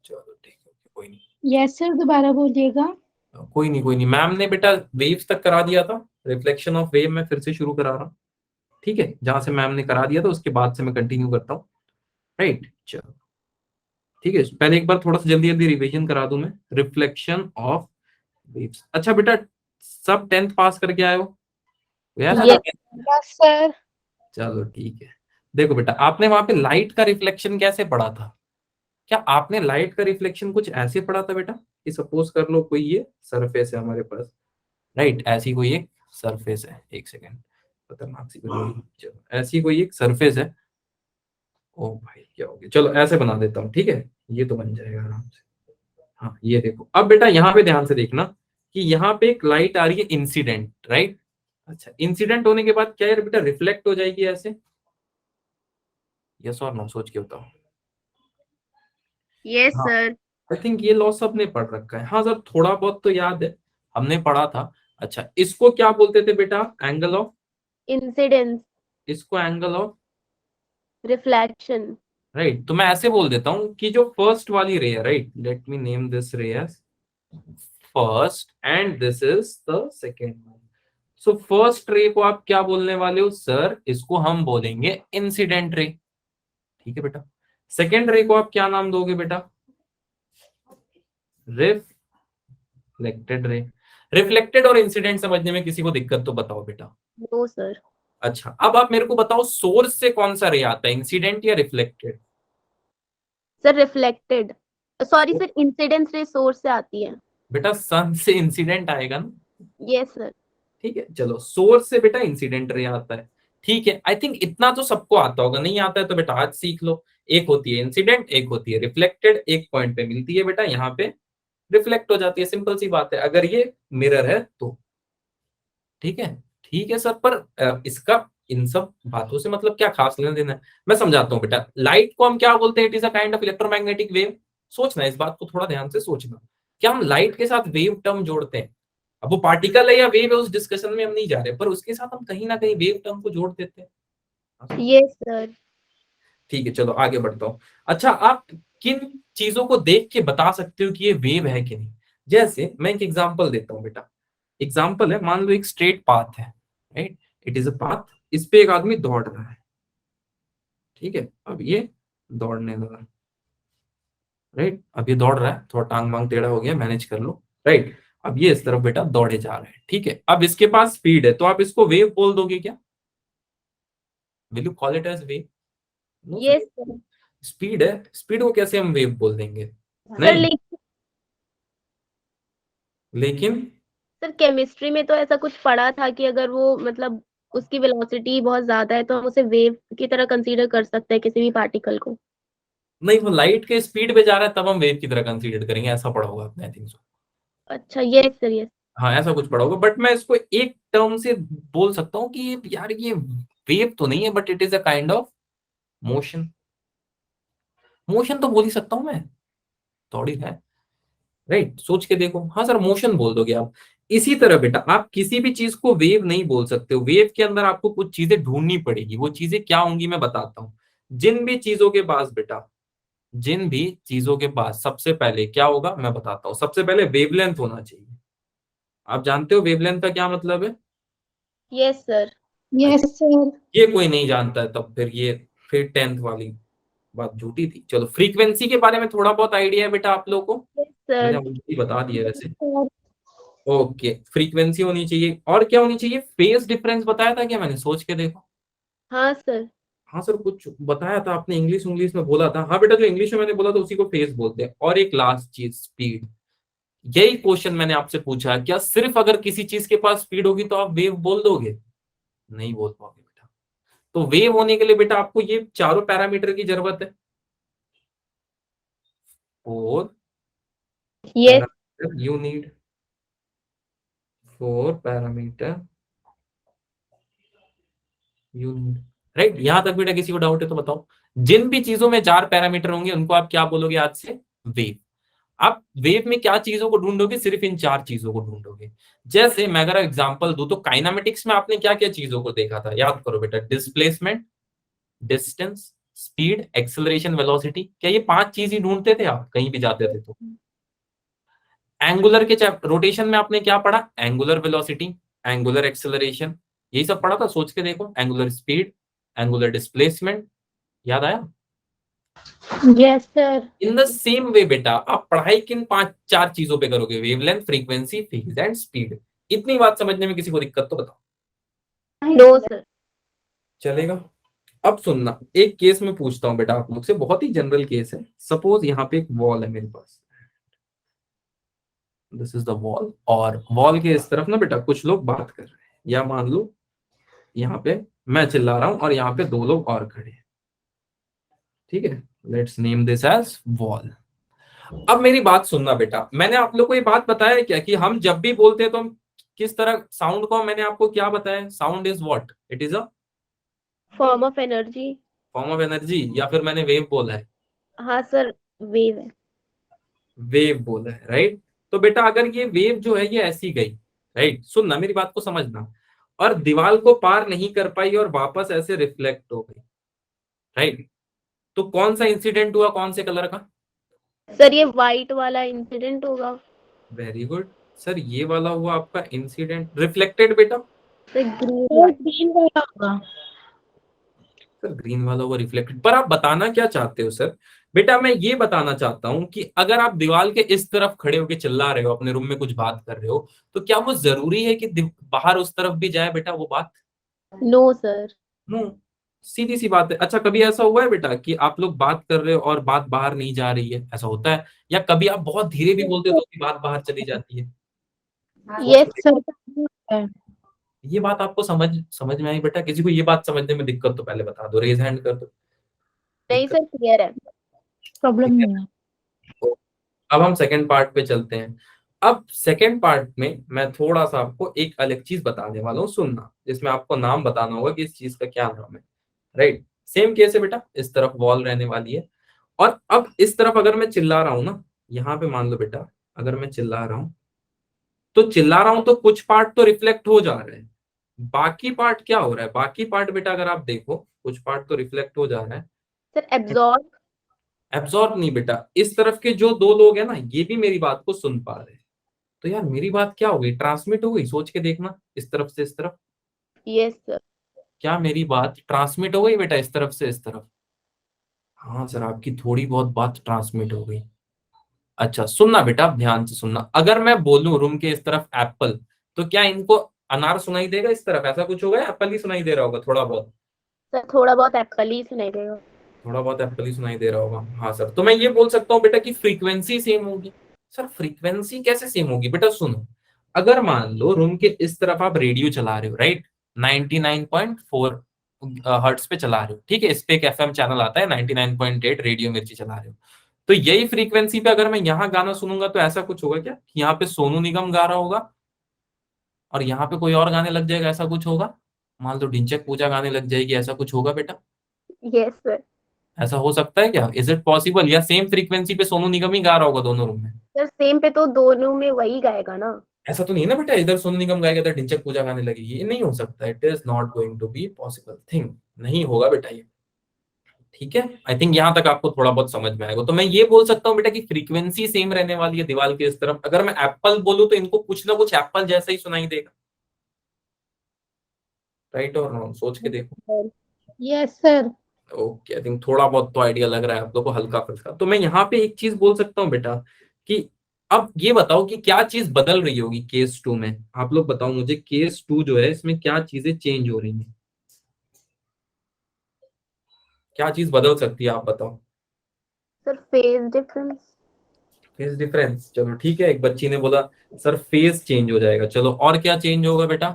चलो ठीक है, कोई नहीं। यस सर, दोबारा बोलिएगा। कोई नहीं कोई नहीं, मैम ने बेटा वेव्स तक करा दिया था, रिफ्लेक्शन ऑफ वेव मैं फिर से शुरू करा रहा हूँ। ठीक है, जहां से मैम ने करा दिया था उसके बाद से मैं कंटिन्यू करता हूँ। राइट, चलो ठीक है, पहले एक बार थोड़ा सा जल्दी जल्दी रिवीजन करा दूं मैं। Reflection of waves. अच्छा बेटा, सब 10th पास करके आए हो? गया था ना यस। 10th? Yes sir. चलो ठीक है। देखो बेटा, आपने वहां पे लाइट का रिफ्लेक्शन कैसे पढ़ा था? क्या आपने लाइट का रिफ्लेक्शन कुछ ऐसे पढ़ा था बेटा कि सपोज कर लो कोई ये सरफेस है हमारे पास, राइट, ऐसी कोई एक सरफेस है, एक सेकेंड, खतरनाक सी बनी हुई। चलो, ऐसी कोई एक सरफेस है। ओ भाई क्या हो गया, चलो ऐसे बना देता हूँ, ठीक है, ये तो बन जाएगा आराम से। हाँ ये देखो, अब बेटा यहाँ पे ध्यान से देखना कि यहाँ पे एक लाइट आ रही है इंसिडेंट, राइट। अच्छा, इंसिडेंट होने के बाद क्या है बेटा, रिफ्लेक्ट हो जाएगी ऐसे। यस और नो, सोच के बताओ। यस हाँ, सर। आई थिंक ये लॉ सबने पढ़ रखा है, हाँ सर थोड़ा बहुत तो याद है, हमने पढ़ा था। अच्छा, इसको क्या बोलते थे बेटा, एंगल ऑफ, इंसिडेंस। इसको एंगल ऑफ, रिफ्लेक्शन। राइट। तो मैं ऐसे बोल देता हूँ कि जो फर्स्ट वाली रे है, right, let me name this ray as first and this is the second one. So first ray को आप क्या बोलने वाले हो सर, इसको हम बोलेंगे इंसिडेंट रे। ठीक है बेटा, सेकेंड रे को आप क्या नाम दोगे बेटा, रिफ्लेक्टेड रे। रिफ्लेक्टेड और इंसिडेंट समझने में किसी को दिक्कत तो बताओ बेटा। No sir. अच्छा, अब आप मेरे को बताओ सोर्स से कौन सा रे आता है, इंसिडेंट या reflected? Sir reflected. Sorry sir, incidence रे सोर्स से आती है। बेटा सन से इंसिडेंट आएगा ना। Yes sir. ठीक है, चलो सोर्स से बेटा इंसिडेंट रे आता है। ठीक है, आई थिंक इतना तो सबको आता होगा, नहीं आता है तो बेटा आज सीख लो। एक होती है इंसिडेंट, एक होती है रिफ्लेक्टेड, एक पॉइंट पे मिलती है बेटा, यहाँ पे रिफ्लेक्ट हो जाती है, सिंपल सी बात है, अगर ये मिरर है तो। ठीक है, ठीक है सर, पर इसका इन सब बातों से मतलब क्या खास लेना देना है, मैं समझाता हूँ बेटा। लाइट को हम क्या बोलते हैं, it is a kind of electromagnetic wave. सोचना इस बात को थोड़ा ध्यान से सोचना, क्या हम लाइट के साथ वेव टर्म जोड़ते हैं? अब वो पार्टिकल है या वेव है उस डिस्कशन में हम नहीं जा रहे, पर उसके साथ हम कहीं ना कहीं वेव टर्म को जोड़ देते हैं। Yes sir. ठीक है, चलो आगे बढ़ता हूँ। अच्छा, आप किन चीजों को देख के बता सकते हो कि ये वेव है कि नहीं? जैसे मैं एक एग्जांपल देता हूँ बेटा। एग्जांपल है, मान लो एक स्ट्रेट पाथ है, right, it is a path, इस पे एक आदमी दौड़ रहा है। ठीक है, अब ये दौड़ने लगा, राइट, अब ये दौड़ रहा है, थोड़ा टांग वांग टेढ़ा हो गया, मैनेज कर लो, राइट। अब ये इस तरफ बेटा दौड़े जा रहा है, ठीक है, अब इसके पास स्पीड है, तो आप इसको वेव बोल दोगे क्या? Will you call it as wave? No sir. Yes sir. Speed है, स्पीड को कैसे हम वेव बोल देंगे? सर नहीं। लेकिन लेकिन सर केमिस्ट्री में तो ऐसा कुछ पढ़ा था कि अगर वो मतलब उसकी वेलोसिटी बहुत ज्यादा है तो हम उसे वेव की तरह कंसीडर कर सकते हैं किसी भी पार्टिकल को। नहीं, वो लाइट के स्पीड पे जा रहा है तब हम वेव की तरह कंसीडर करेंगे, ऐसा पढ़ा होगा आपने, आई थिंक सो। अच्छा यस सर यस। हाँ ऐसा कुछ पढ़ा होगा, बट मैं इसको एक टर्म से बोल सकता हूँ कि यार ये वेव तो नहीं है, but it is a kind of motion. Motion तो बोल ही सकता हूँ मैं, थोड़ी है, राइट, सोच के देखो, हाँ सर मोशन बोल दोगे आप। इसी तरह बेटा आप किसी भी चीज को वेव नहीं बोल सकते हो, वेव के अंदर आपको कुछ चीजें ढूंढनी पड़ेगी, वो चीजें क्या होंगी मैं बताता हूँ। जिन भी चीजों के पास बेटा, जिन भी चीजों के पास सबसे पहले क्या होगा मैं बताता हूँ, सबसे पहले वेवलेंथ होना चाहिए। आप जानते हो वेवलेंथ का क्या मतलब है? Yes sir. यस अच्छा, सर। ये कोई नहीं जानता है तब फिर ये, फिर 10th वाली बात झूठी थी। चलो, फ्रीक्वेंसी के बारे में थोड़ा बहुत आइडिया है बेटा आप लोगों को? यस मैंने सर। ऑलरेडी बता दिया वैसे। सर। ओके, फ्रीक्वेंसी होनी चाहिए, और क्या होनी चाहिए, फेज डिफरेंस बताया था क्या मैंने, सोच के देखो। हाँ सर। हाँ सर, कुछ बताया था आपने, इंग्लिश इंग्लिश में बोला था, हाँ बेटा जो इंग्लिश में मैंने बोला था उसी को फेज बोलते हैं। और एक लास्ट चीज, स्पीड। यही क्वेश्चन मैंने आपसे पूछा, क्या सिर्फ अगर किसी चीज के पास स्पीड होगी तो आप वेव बोल दोगे? नहीं बोल पाओगे बेटा। तो वेव होने के लिए बेटा आपको ये चारों पैरामीटर की जरूरत है। Four yes. Parameter you need, four parameter you need, right. यहां तक बेटा किसी को डाउट है तो बताओ। जिन भी चीजों में चार पैरामीटर होंगे उनको आप क्या बोलोगे आज से, वेव। आप वेव में क्या चीजों को ढूंढोगे, सिर्फ इन चार चीजों को ढूंढोगे। जैसे मैं अगर एग्जांपल दूं तो काइनामेटिक्स में आपने क्या क्या चीजों को देखा था, याद करो बेटा, displacement, distance, speed, acceleration, velocity, क्या ये 5 चीज ही ढूंढते थे आप कहीं भी जाते थे तो? एंगुलर के रोटेशन में आपने क्या पढ़ा? एंगुलर वेलोसिटी, एंगुलर एक्सेलरेशन, यही सब पढ़ा था। सोच के देखो, एंगुलर स्पीड, एंगुलर डिस्प्लेसमेंट, याद आया? Yes sir. In the same way बेटा, आप पढ़ाई किन 5-4 चीजों पे करोगे? Wavelength, frequency, phase and speed. इतनी बात समझने में किसी को दिक्कत तो बताओ। No sir. चलेगा। अब सुनना, एक केस में पूछता हूं बेटा आप लोग से, बहुत ही जनरल केस है। सपोज यहाँ पे एक वॉल है मेरे पास, दिस इज द वॉल, और वॉल के इस तरफ ना बेटा कुछ लोग बात कर रहे हैं, या मान लो यहाँ पे मैं चिल्ला रहा हूं और यहाँ पे 2 लोग और खड़े हैं, ठीक है? Let's name this as wall. अब मेरी बात सुनना बेटा, मैंने आप लोग को ये बात बताया है क्या कि हम जब भी बोलते हैं तो हम किस तरह साउंड को, मैंने आपको क्या बताया? Sound is what? It is a form of energy. Form of energy, या फिर मैंने वेव बोला है? हाँ सर, वेव है। वेव बोला है, राइट? तो बेटा अगर ये वेव जो है ये ऐसी गई, राइट, सुनना मेरी बात को समझना, और दीवार को पार नहीं कर पाई और वापस ऐसे रिफ्लेक्ट हो गई, राइट, तो कौन सा इंसिडेंट हुआ, कौन से कलर का? सर ये व्हाइट वाला इंसिडेंट होगा। वेरी गुड सर, ये वाला हुआ आपका इंसिडेंट। रिफ्लेक्टेड बेटा? सर ग्रीन वाला होगा। सर ग्रीन वाला हुआ रिफ्लेक्टेड। पर आप बताना क्या चाहते हो सर? बेटा मैं ये बताना चाहता हूं कि अगर आप दीवार के इस तरफ खड़े होकर चिल्ला रहे हो, अपने रूम में कुछ बात कर रहे हो, तो क्या वो जरूरी है कि बाहर उस तरफ भी जाए बेटा वो बात? No sir. नो, सीधी सी बात है। अच्छा कभी ऐसा हुआ है बेटा कि आप लोग बात कर रहे हो और बात बाहर नहीं जा रही है? ऐसा होता है? या कभी आप बहुत धीरे भी बोलते हो तो भी बात बाहर चली जाती है? सोच के यस देखो। सर। ये बात आपको समझ समझ में आई बेटा? किसी को ये बात समझने में दिक्कत तो पहले बता दो, रेज हैंड कर दो। नहीं दिक्कत? सर, क्लियर है। प्रॉब्लम क्लियर नहीं है। है। अब हम सेकंड पार्ट पे चलते हैं। अब सेकंड पार्ट में मैं थोड़ा सा आपको एक अलग चीज बताने वाला हूँ, सुनना, जिसमें आपको नाम बताना होगा कि इस चीज का क्या नाम है, राइट? सेम केस है बेटा, इस तरफ वॉल रहने वाली है, और अब इस तरफ अगर मैं चिल्ला रहा हूं ना, यहाँ पे मान लो बेटा, अगर मैं चिल्ला रहा हूं तो चिल्ला रहा हूं तो कुछ पार्ट तो रिफ्लेक्ट हो जा रहे हैं, बाकी पार्ट क्या हो रहा है? बाकी पार्ट बेटा अगर आप देखो, कुछ पार्ट तो रिफ्लेक्ट हो जा रहा है। Sir absorb. एब्जॉर्ब नहीं बेटा, इस तरफ के जो 2 लोग हैं ना, ये भी मेरी बात को सुन पा रहे हैं। तो यार मेरी बात क्या हो गई? ट्रांसमिट हो गई? सोच के देखना, इस तरफ से इस तरफ, यस सर। क्या मेरी बात ट्रांसमिट हो गई बेटा इस तरफ से इस तरफ? हाँ सर, आपकी थोड़ी बहुत बात ट्रांसमिट हो गई। अच्छा सुनना बेटा, अब ध्यान से सुनना, अगर मैं बोलूं रूम के इस तरफ एप्पल, तो क्या इनको अनार सुनाई देगा इस तरफ? ऐसा कुछ होगा, एप्पल ही सुनाई दे रहा होगा थोड़ा बहुत? सर थोड़ा बहुत एप्पल ही सुनाई देगा। थोड़ा बहुत एप्पल ही सुनाई दे रहा होगा, हाँ सर। तो मैं ये बोल सकता हूँ बेटा कि फ्रीक्वेंसी सेम होगी। सर फ्रीक्वेंसी कैसे सेम होगी बेटा? सुनो, अगर मान लो रूम के इस तरफ आप रेडियो चला रहे हो, राइट, 99.4 हर्ट्स पे चला रहे हो, ठीक है, इस पे एक एफएम चैनल आता है, 99.8 रेडियो मिर्ची चला रहे हो, तो यही फ्रीक्वेंसी पे अगर मैं यहाँ गाना सुनूंगा तो ऐसा कुछ होगा क्या कि यहाँ पे सोनू निगम गा रहा होगा और यहाँ पे कोई और गाने लग जाएगा? ऐसा कुछ होगा? मान लो ढिंचैक पूजा गाने लग जाएगी, ऐसा कुछ होगा बेटा? Yes sir. ऐसा हो सकता है क्या? Is it possible? या सेम फ्रीक्वेंसी पे सोनू निगम ही गा रहा होगा दोनों रूम में? सर सेम पे तो दोनों में वही गाएगा ना। ऐसा तो नहीं है ना बेटा, इधर सोनू निगम गाएगा इधर ढिंचैक पूजा गाने लगेगी? ये नहीं हो सकता, it is not going to be possible thing, नहीं होगा बेटा ये, ठीक है? आई थिंक यहां तक आपको थोड़ा बहुत समझ में आएगा। तो मैं ये बोल सकता हूँ बेटा कि फ्रीक्वेंसी सेम रहने वाली है दीवार के इस तरफ। अगर मैं एप्पल बोलूं तो इनको कुछ ना कुछ एप्पल जैसा ही सुनाई देगा, राइट और रॉन्ग? सोच के देखो। Yes sir. Okay, I think थोड़ा बहुत तो आइडिया लग रहा है आप लोग को, हल्का फुल्का। तो मैं यहाँ पे एक चीज बोल सकता हूँ बेटा कि अब ये बताओ कि क्या चीज बदल रही होगी केस 2 में? आप लोग बताओ मुझे, केस 2 जो है इसमें क्या चीजें चेंज हो रही हैं? क्या चीज बदल सकती है, आप बताओ। Sir phase difference. Phase difference, चलो ठीक है, एक बच्ची ने बोला सर फेस चेंज हो जाएगा। चलो और क्या चेंज होगा बेटा?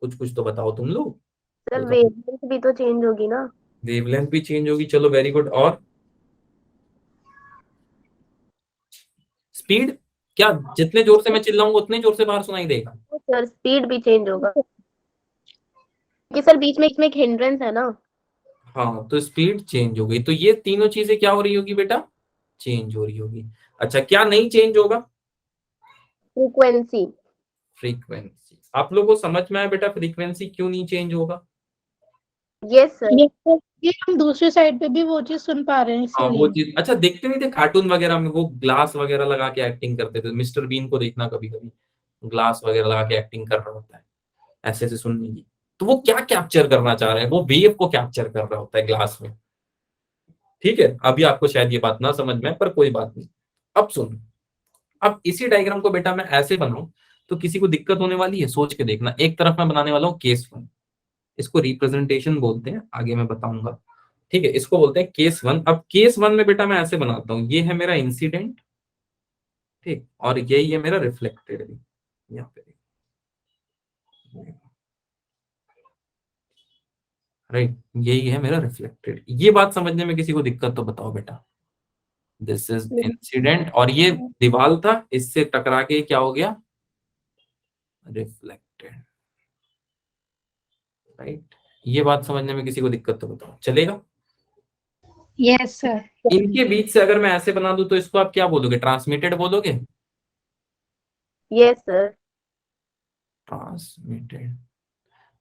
कुछ कुछ तो बताओ तुम लोग। सर हल्का फुल्का। वेवलेंथ भी तो चेंज होगी ना। वेवलेंथ भी चेंज होगी, चलो वेरी गुड। और स्पीड, क्या जितने जोर से मैं चिल्लाऊंगा उतने जोर से बाहर सुनाई देगा? तो सर स्पीड भी चेंज होगा, क्योंकि सर बीच में एक हिंड्रेंस है ना। हाँ तो स्पीड चेंज हो गई, तो ये तीनों चीजें क्या हो रही होगी बेटा? चेंज हो रही होगी। अच्छा क्या नहीं चेंज होगा? फ्रीक्वेंसी। फ्रीक्वेंसी। आप लोगों को समझ में आया बेटा फ्रीक्वेंसी क्यों नहीं चेंज होगा? Yes sir. ये हम दूसरी साइड पे भी वो चीज सुन पा रहे हैं हाँ वो इसीलिए। चीज, अच्छा देखते नहीं थे कार्टून वगैरह में वो ग्लास वगैरह लगा के एक्टिंग करते थे, मिस्टर बीन को देखना कभी कभी, ग्लास वगैरह लगा के एक्टिंग कर रहा होता है ऐसे ऐसे सुनने की। तो वो क्या कैप्चर करना चाह रहे हैं, वो वेव को कैप्चर कर रहा होता है ग्लास में। ठीक है, अभी आपको शायद ये बात ना समझ में आए, पर कोई बात नहीं। अब सुनो, अब इसी डायग्राम को बेटा मैं ऐसे बनाऊं तो किसी को दिक्कत होने वाली है? सोच के देखना। एक तरफ मैं बनाने वाला हूँ केस वन, इसको रिप्रेजेंटेशन बोलते हैं, आगे मैं बताऊंगा। ठीक है, इसको बोलते हैं केस वन। अब केस वन में बेटा मैं ऐसे बनाता हूँ, ये है मेरा इंसिडेंट, ठीक, और यही है मेरा रिफ्लेक्टेड भी, यहाँ पे राइट, यही है मेरा रिफ्लेक्टेड। ये बात समझने में किसी को दिक्कत तो बताओ बेटा। दिस इज इंसिडेंट, और ये दीवार था, इससे टकरा के क्या हो गया? Reflected, right. ये बात समझने में किसी को दिक्कत तो बताओ, चलेगा? Yes sir. इनके बीच से अगर मैं ऐसे बना दूं तो इसको आप क्या बोलोगे? ट्रांसमिटेड बोलोगे? Yes sir. ट्रांसमिटेड,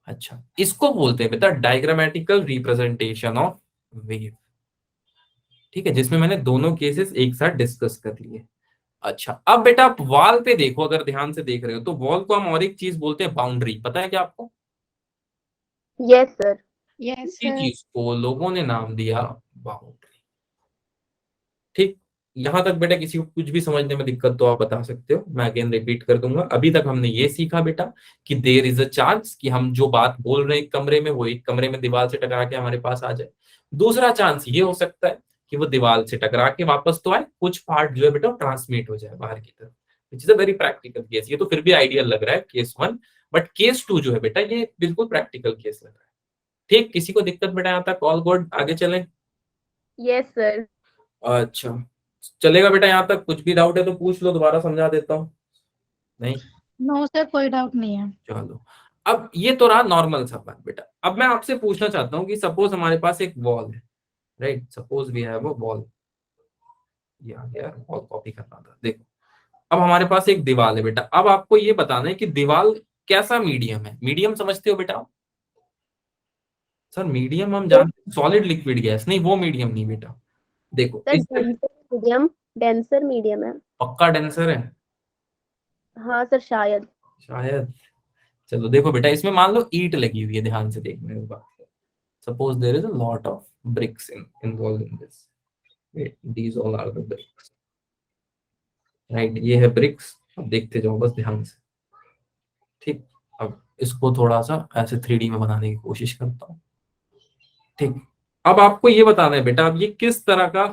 अच्छा। इसको बोलते हैं बेटा डायग्रामेटिकल रिप्रेजेंटेशन ऑफ वेव। ठीक है, जिसमें मैंने दोनों केसेस एक साथ डिस्कस कर लिए। अच्छा, अब बेटा आप वॉल पे देखो, अगर ध्यान से देख रहे हो तो वॉल को हम और एक चीज बोलते हैं बाउंड्री, पता है क्या आपको? Yes sir. यस इसी सर। चीज को लोगों ने नाम दिया बाउंड्री। ठीक, यहां तक बेटा किसी को कुछ भी समझने में दिक्कत तो आप बता सकते हो, मैं अगेन रिपीट कर दूंगा। अभी तक हमने ये सीखा बेटा कि देयर इज अ चांस कि हम जो बात बोल रहे हैं एक कमरे में, वो एक कमरे में दीवार से टकरा के हमारे पास आ जाए। दूसरा चांस ये हो सकता है कि वो दीवार से टकरा के वापस तो आए, कुछ पार्ट जो है बेटा ट्रांसमिट हो जाए बाहर की तरफ, which is a very practical case. ये तो फिर भी आइडियल लग रहा है case one, but case two जो है बेटा ये बिल्कुल प्रैक्टिकल केस लग रहा है। ठीक, किसी को दिक्कत बेटा यहाँ तक? ऑल गुड, आगे चलें? Yes sir. अच्छा, चलेगा बेटा? यहाँ तक कुछ भी डाउट है तो पूछ लो, दोबारा समझा देता हूँ। नहीं? नो सर, कोई डाउट नहीं है। चलो, अब ये तो रहा नॉर्मल सा बात बेटा। अब मैं आपसे पूछना चाहता हूँ कि सपोज हमारे पास एक वॉल है, right, suppose we have a wall, यार वॉल कॉपी करना था, देखो। अब हमारे पास एक दीवार है बेटा, अब आपको ये बताना है कि दीवार कैसा मीडियम है। मीडियम समझते हो बेटा? सर मीडियम हम जानते हैं सॉलिड लिक्विड गैस, नहीं वो मीडियम नहीं बेटा। देखो सर इससे डेंसर मीडियम, डेंसर मीडियम है। पक्का डेंसर है? हाँ सर शायद। शायद। चलो देखो बेटा, इसमें मान लो ईंट लगी हुई है, ध्यान से देखने की बात। Suppose there is a lot of bricks involve in this, these all are the bricks, right, ये है ब्रिक्स। अब देखते जाओ बस ध्यान से। ठीक, अब इसको थोड़ा सा ऐसे 3D में बनाने की कोशिश करता हूँ। ठीक, अब आपको ये बताना है बेटा, अब ये किस तरह का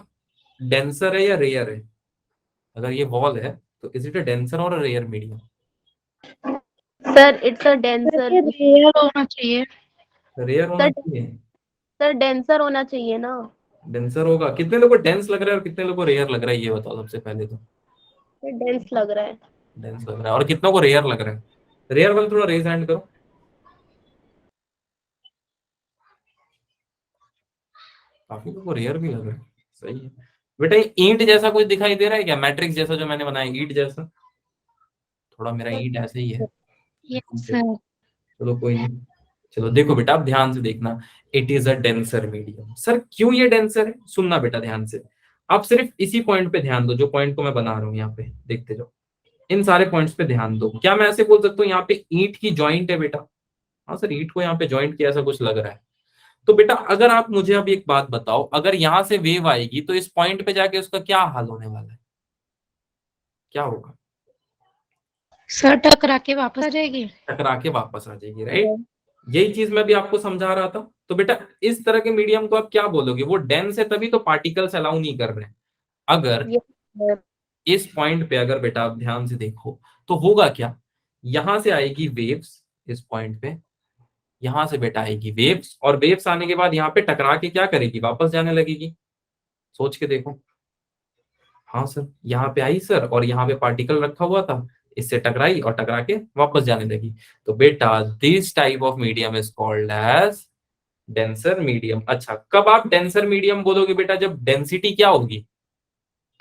डेंसर है या रेयर है? अगर ये वॉल है तो इज इट अ डेंसर और a rare medium? Sir it's a sir denser. ये रेयर होना चाहिए। रेयर होना सर चाहिए। सर डेंसर होना चाहिए ना। डेंसर होगा? कितने लोगों को डेंस लग रहा है और कितने लोगों को रेयर लग रहा है, ये बताओ सबसे पहले तो। सर डेंस लग रहा है। डेंस लग रहा है, और कितनों को रेयर लग रहा है? रेयर वाले थोड़ा रेज हैंड करो। काफी लोगों को रेयर भी लग रहा है, सही है। बेटा ये ईंट जैसा कुछ दिखाई दे रहा है क्या? मैट्रिक्स जैसा जो मैंने बनाया, ईंट जैसा? थोड़ा मेरा ईंट ऐसे ही है। Yes sir. चलो कोई नहीं। चलो देखो बेटा, आप ध्यान से देखना। It is a denser medium. Sir क्यों ये डेंसर है? सुनना बेटा ध्यान से। आप सिर्फ इसी पॉइंट पे ध्यान दो, जो पॉइंट को मैं बना रहा हूँ यहाँ पे, देखते जाओ। इन सारे पॉइंट्स पे ध्यान दो। क्या मैं ऐसे बोल सकता हूँ यहाँ पे ईंट की जॉइंट है बेटा? हाँ सर, ईंट को यहाँ पे जॉइंट किया, ऐसा कुछ लग रहा है। तो बेटा अगर आप मुझे अब एक बात बताओ, अगर यहां से वेव आएगी तो इस पॉइंट पे जाके उसका क्या हाल होने वाला है? क्या होगा? सर टकरा के वापस आ जाएगी। टकरा के वापस आ जाएगी, राइट। यही चीज मैं भी आपको समझा रहा था। तो बेटा इस तरह के मीडियम को आप क्या बोलोगे? वो डेंस है तभी तो पार्टिकल्स अलाउ नहीं कर रहे हैं। अगर यस सर। इस पॉइंट पे, अगर बेटा आप ध्यान से देखो तो होगा क्या? यहां से आएगी वेव्स इस पॉइंट पे, यहां से बेटा आएगी वेव्स, और वेव्स आने के बाद यहाँ पे टकरा के क्या करेगी? वापस जाने लगेगी। सोच के देखो। हाँ सर, यहाँ पे आई सर, और यहाँ पे पार्टिकल रखा हुआ था, इससे टकराई और टकरा के वापस जाने लगी। तो बेटा this type of medium is called as denser medium. अच्छा, कब आप डेंसर मीडियम बोलोगे बेटा? जब डेंसिटी क्या होगी?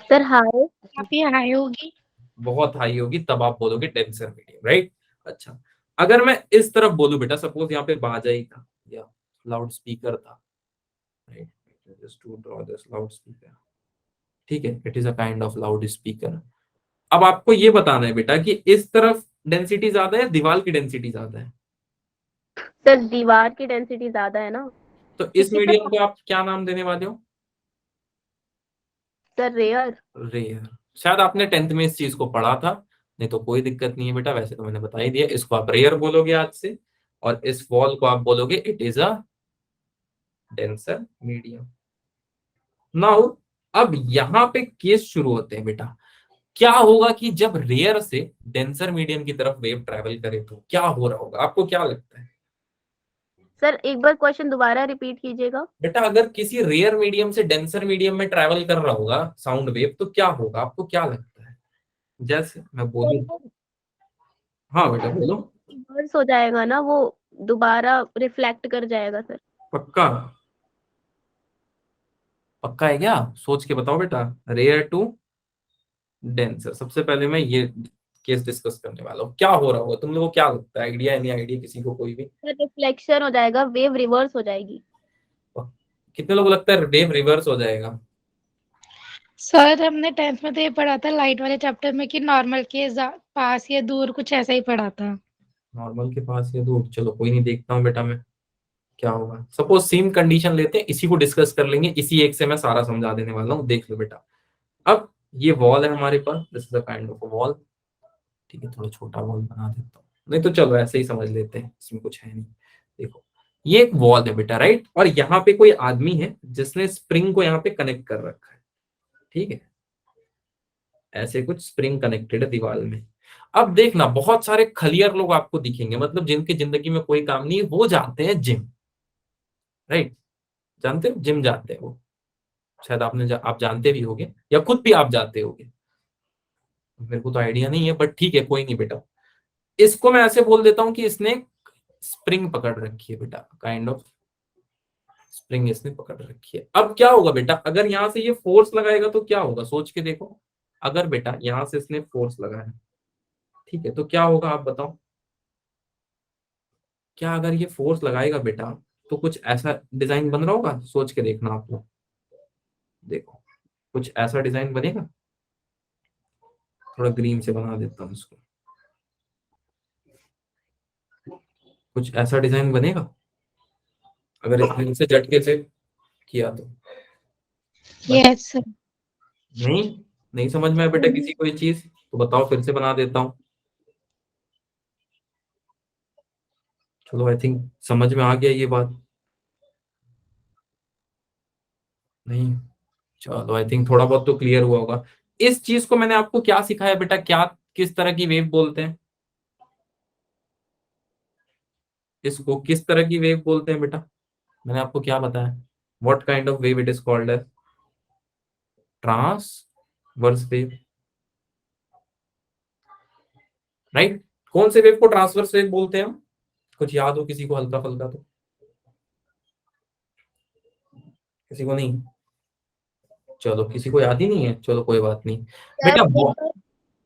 Sir hi. काफी हाई होगी। बहुत हाई होगी, तब आप बोलोगे डेंसर मीडियम, राइट। अच्छा, अगर मैं इस तरफ बोलूं बेटा, सपोज यहाँ पे बाजा ही था, या लाउड स्पीकर था, right, just to draw this loud speaker, ठीक है, it is a kind of loud speaker. अब आपको ये बताना है बेटा कि इस तरफ डेंसिटी ज्यादा है, दीवार की डेंसिटी ज्यादा है? सर दीवार की डेंसिटी ज्यादा है ना, तो इस क्योंकि मीडियम सर को आप क्या नाम देने वाले हो? रेयर। रेयर। शायद आपने 10th में इस चीज को पढ़ा था, नहीं तो कोई दिक्कत नहीं है बेटा, वैसे तो मैंने बता ही दिया। इसको आप रेयर बोलोगे आज से, और इस वॉल को आप बोलोगे it is a denser medium. Now अब यहाँ पे केस शुरू होते हैं बेटा। क्या होगा कि जब रेयर से डेंसर मीडियम की तरफ वेव ट्रैवल करे तो क्या हो रहा होगा, आपको क्या लगता है? सर एक बार क्वेश्चन दोबारा रिपीट कीजिएगा। बेटा अगर किसी रेयर मीडियम से डेंसर मीडियम में ट्रैवल कर रहा होगा साउंड वेव, तो क्या होगा, आपको क्या लगता है? जैसे मैं सर बोलूं, वो हाँ बेटा बोलो। रिवर्स हो जाएगा ना, वो दोबारा रिफ्लेक्ट कर जाएगा सर। पक्का? पक्का है क्या? सोच के बताओ बेटा। रेयर टू डेंसर, सबसे पहले मैं ये केस डिस्कस करने वाला हूँ। क्या हो रहा होगा, तुम लोगों को क्या लगता है? आइडिया, एनी आइडिया किसी को, कोई भी? सर रिफ्लेक्शन हो जाएगा, वेव रिवर्स हो जाएगी। कितने लोगों को लगता है वेव रिवर्स हो जाएगा? सर हमने 10th में तो ये पढ़ा था लाइट वाले चैप्टर में कि नॉर्मल के पास या दूर कुछ ऐसा ही पढ़ा था। नॉर्मल के पास या दूर, चलो कोई नहीं, देखता हूँ बेटा मैं क्या होगा। सपोज सेम कंडीशन लेते हैं, इसी को डिस्कस कर लेंगे, इसी एक से मैं सारा समझा देने वाला हूँ, देख लो बेटा। अब ये वॉल है हमारे पास, this is a kind of wall, ठीक है, थोड़ा छोटा वॉल बना देता हूँ, नहीं तो चलो ऐसे ही समझ लेते हैं, इसमें कुछ है नहीं। देखो ये एक वॉल है बेटा, राइट, और यहाँ पे कोई आदमी है जिसने स्प्रिंग को यहाँ पे कनेक्ट कर रखा है, ठीक है, ऐसे कुछ स्प्रिंग कनेक्टेड है दीवार में। अब देखना बहुत सारे खलियर लोग आपको दिखेंगे, मतलब जिनकी जिंदगी में कोई काम नहीं है, वो जाते हैं जिम, राइट, जानते हो जिम जाते हैं वो, शायद आप जानते भी होगे या खुद भी आप जाते होगे, मेरे को तो आइडिया नहीं है, बट ठीक है कोई नहीं बेटा। इसको मैं ऐसे बोल देता हूँ कि इसने स्प्रिंग पकड़ रखी है बेटा, काइंड ऑफ स्प्रिंग इसने पकड़ रखी है। अब क्या होगा बेटा, अगर यहां से ये फोर्स लगाएगा तो क्या होगा, सोच के देखो। अगर बेटा यहां से इसने फोर्स लगाया, ठीक है, तो क्या होगा आप बताओ। क्या अगर ये फोर्स लगाएगा बेटा, तो कुछ ऐसा डिजाइन बन रहा होगा, सोच के देखना आप लोग, देखो कुछ ऐसा डिजाइन बनेगा। थोड़ा ग्रीन से बना देता हूँ इसको, कुछ ऐसा डिजाइन बनेगा अगर इसने से झटके से किया तो। Yes sir. नहीं, नहीं समझ में आया बेटा किसी को ये चीज, तो बताओ फिर से बना देता हूँ। चलो आई थिंक समझ में आ गया ये बात, नहीं, चलो आई थिंक थोड़ा बहुत तो क्लियर हुआ होगा। इस चीज को मैंने आपको क्या सिखाया बेटा, क्या किस तरह की वेव बोलते हैं, इसको किस तरह की वेव बोलते हैं बेटा, मैंने आपको क्या बताया, what kind of wave it is called as? Transverse wave, right. कौन से वेव को ट्रांसवर्स वेव बोलते हैं हम, कुछ याद हो किसी को हल्का फुल्का तो? किसी को नहीं, चलो किसी को याद ही नहीं है, चलो कोई बात नहीं सर बेटा एक बार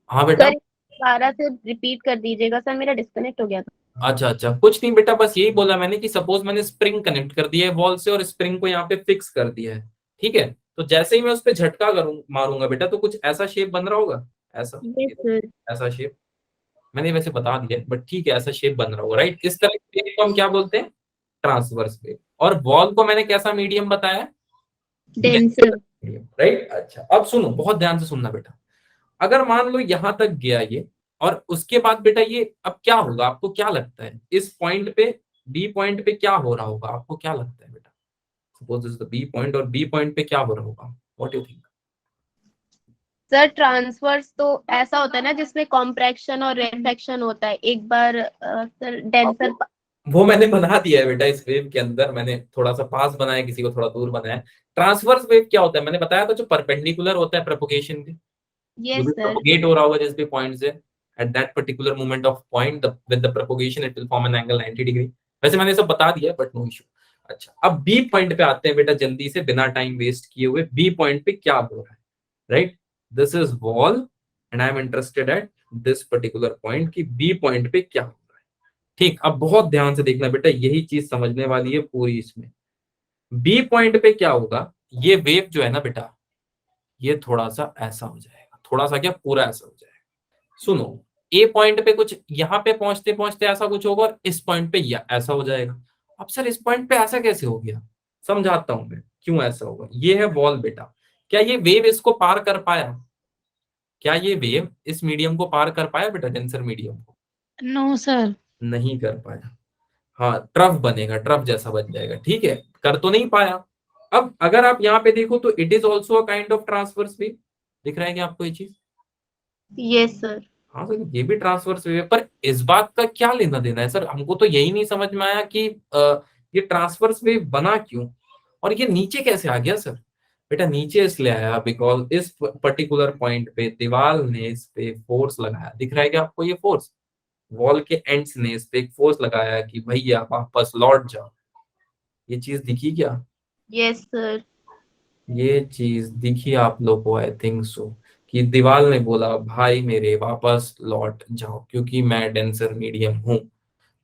हाँ बेटा। सर दोबारा से रिपीट कर दीजिएगा सर, मेरा डिस्कनेक्ट हो गया था। अच्छा अच्छा, कुछ नहीं बेटा, बस यही बोला मैंने कि सपोज मैंने स्प्रिंग कनेक्ट कर दिया है वॉल से और स्प्रिंग को यहाँ पे फिक्स कर दिया है, ठीक है, तो जैसे ही मैं उस पर झटका करूँ मारूंगा बेटा, तो कुछ ऐसा शेप बन रहा होगा, ऐसा, यस सर। ऐसा शेप, मैंने वैसे बता दिया बट ठीक है, ऐसा शेप बन रहा होगा, राइट। इस तरह के को हम क्या बोलते हैं, ट्रांसवर्स वेव। और वॉल को मैंने कैसा मीडियम बताया, डेंसर। राइट। अच्छा अब सुनो, बहुत ध्यान से सुनना बेटा, अगर मान लो यहां तक गया ये, और उसके बाद बेटा ये अब क्या होगा, आपको क्या लगता है इस पॉइंट पे, बी पॉइंट पे क्या हो रहा होगा, आपको क्या लगता है बेटा? Suppose this is the B point, और बी पॉइंट पे क्या हो रहा होगा, what you think? Sir transverse तो ऐसा होता है ना जिसमें कॉम्प्रेक्शन और रेफ्लेक्शन होता है। एक बार सर डेंसर। वो मैंने बना दिया है बेटा, इस वेव के अंदर मैंने थोड़ा सा पास बनाया, किसी को थोड़ा दूर बनाया। ट्रांसवर्स वेव क्या होता है, मैंने बताया था, जो परपेंडिकुलर होता है प्रोपोगेशन के, जो यस भी सर। प्रोपोगेट हो रहा होगा जिस भी पॉइंट से, at that particular moment of point with the propagation it will form an angle 90 degree. वैसे मैंने सब बता दिया बट नो इशू। अच्छा अब बी पॉइंट पे आते हैं बेटा, जल्दी से बिना टाइम वेस्ट किए हुए, बी पॉइंट पे क्या हो रहा है, right. This is wall and I am interested at this particular point, कि बी पॉइंट पे क्या हो रहा है। ठीक, अब बहुत ध्यान से देखना बेटा, यही चीज समझने वाली है पूरी इसमें। बी पॉइंट पे क्या होगा, ये वेव जो है ना बेटा, ये थोड़ा सा ऐसा हो जाएगा, थोड़ा सा क्या, पूरा ऐसा हो जाएगा। सुनो, ए पॉइंट पे कुछ यहाँ पे पहुंचते पहुंचते ऐसा कुछ होगा, और इस पॉइंट पे या ऐसा हो जाएगा। अब सर इस पॉइंट पे ऐसा कैसे हो गया, समझाता हूं मैं क्यों ऐसा होगा। ये है वॉल बेटा, क्या ये वेव इसको पार कर पाया, क्या ये वेव इस मीडियम को पार कर पाया बेटा, डेंसर मीडियम को? No sir. नहीं कर पाया। हाँ, ट्रफ बनेगा, ट्रफ जैसा बन जाएगा, ठीक है, कर तो नहीं पाया। अब अगर आप यहाँ पे देखो तो it is also a kind of transverse wave, दिख रहा है क्या आपको ये चीज? Yes sir. हाँ सर, ये भी ट्रांसवर्स वेव है, पर इस बात का क्या लेना देना है सर, हमको तो यही नहीं समझ में आया कि ये ट्रांसवर्स वेव बना क्यों, और ये नीचे कैसे आ गया सर? बेटा नीचे इसलिए आया बिकॉज इस पर्टिकुलर पॉइंट पे दीवार ने इस पे फोर्स लगाया, दिख रहा है क्या आपको ये फोर्स? वॉल के एंड्स ने इस पे एक फोर्स लगाया कि भैया वापस लौट जाओ। ये चीज दिखी क्या? Yes sir. ये चीज दिखी आप लोग को, आई थिंक सो, कि दीवार ने बोला भाई मेरे वापस लौट जाओ, क्योंकि मैं डेंसर मीडियम हूं।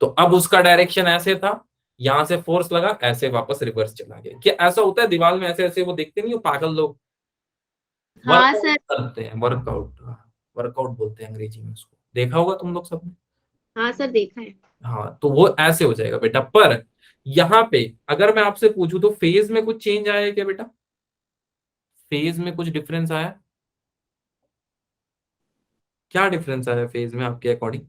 तो अब उसका डायरेक्शन ऐसे था, यहां से फोर्स लगा, ऐसे वापस रिवर्स चला गया। क्या ऐसा होता है दीवार में ऐसे ऐसे, वो देखते नहीं हो पागल लोग, हाँ वर्कआउट सर। करते हैं, वर्कआउट, वर्कआउट बोलते हैं अंग्रेजी में उसको, देखा होगा तुम लोग सबने। हाँ सर, देखा है। हाँ, तो वो ऐसे हो जाएगा बेटा। पर यहाँ पे अगर मैं आपसे पूछूं तो फेज में कुछ चेंज आया है क्या बेटा, फेज में कुछ डिफरेंस आया? क्या डिफरेंस आया फेज में आपके अकॉर्डिंग?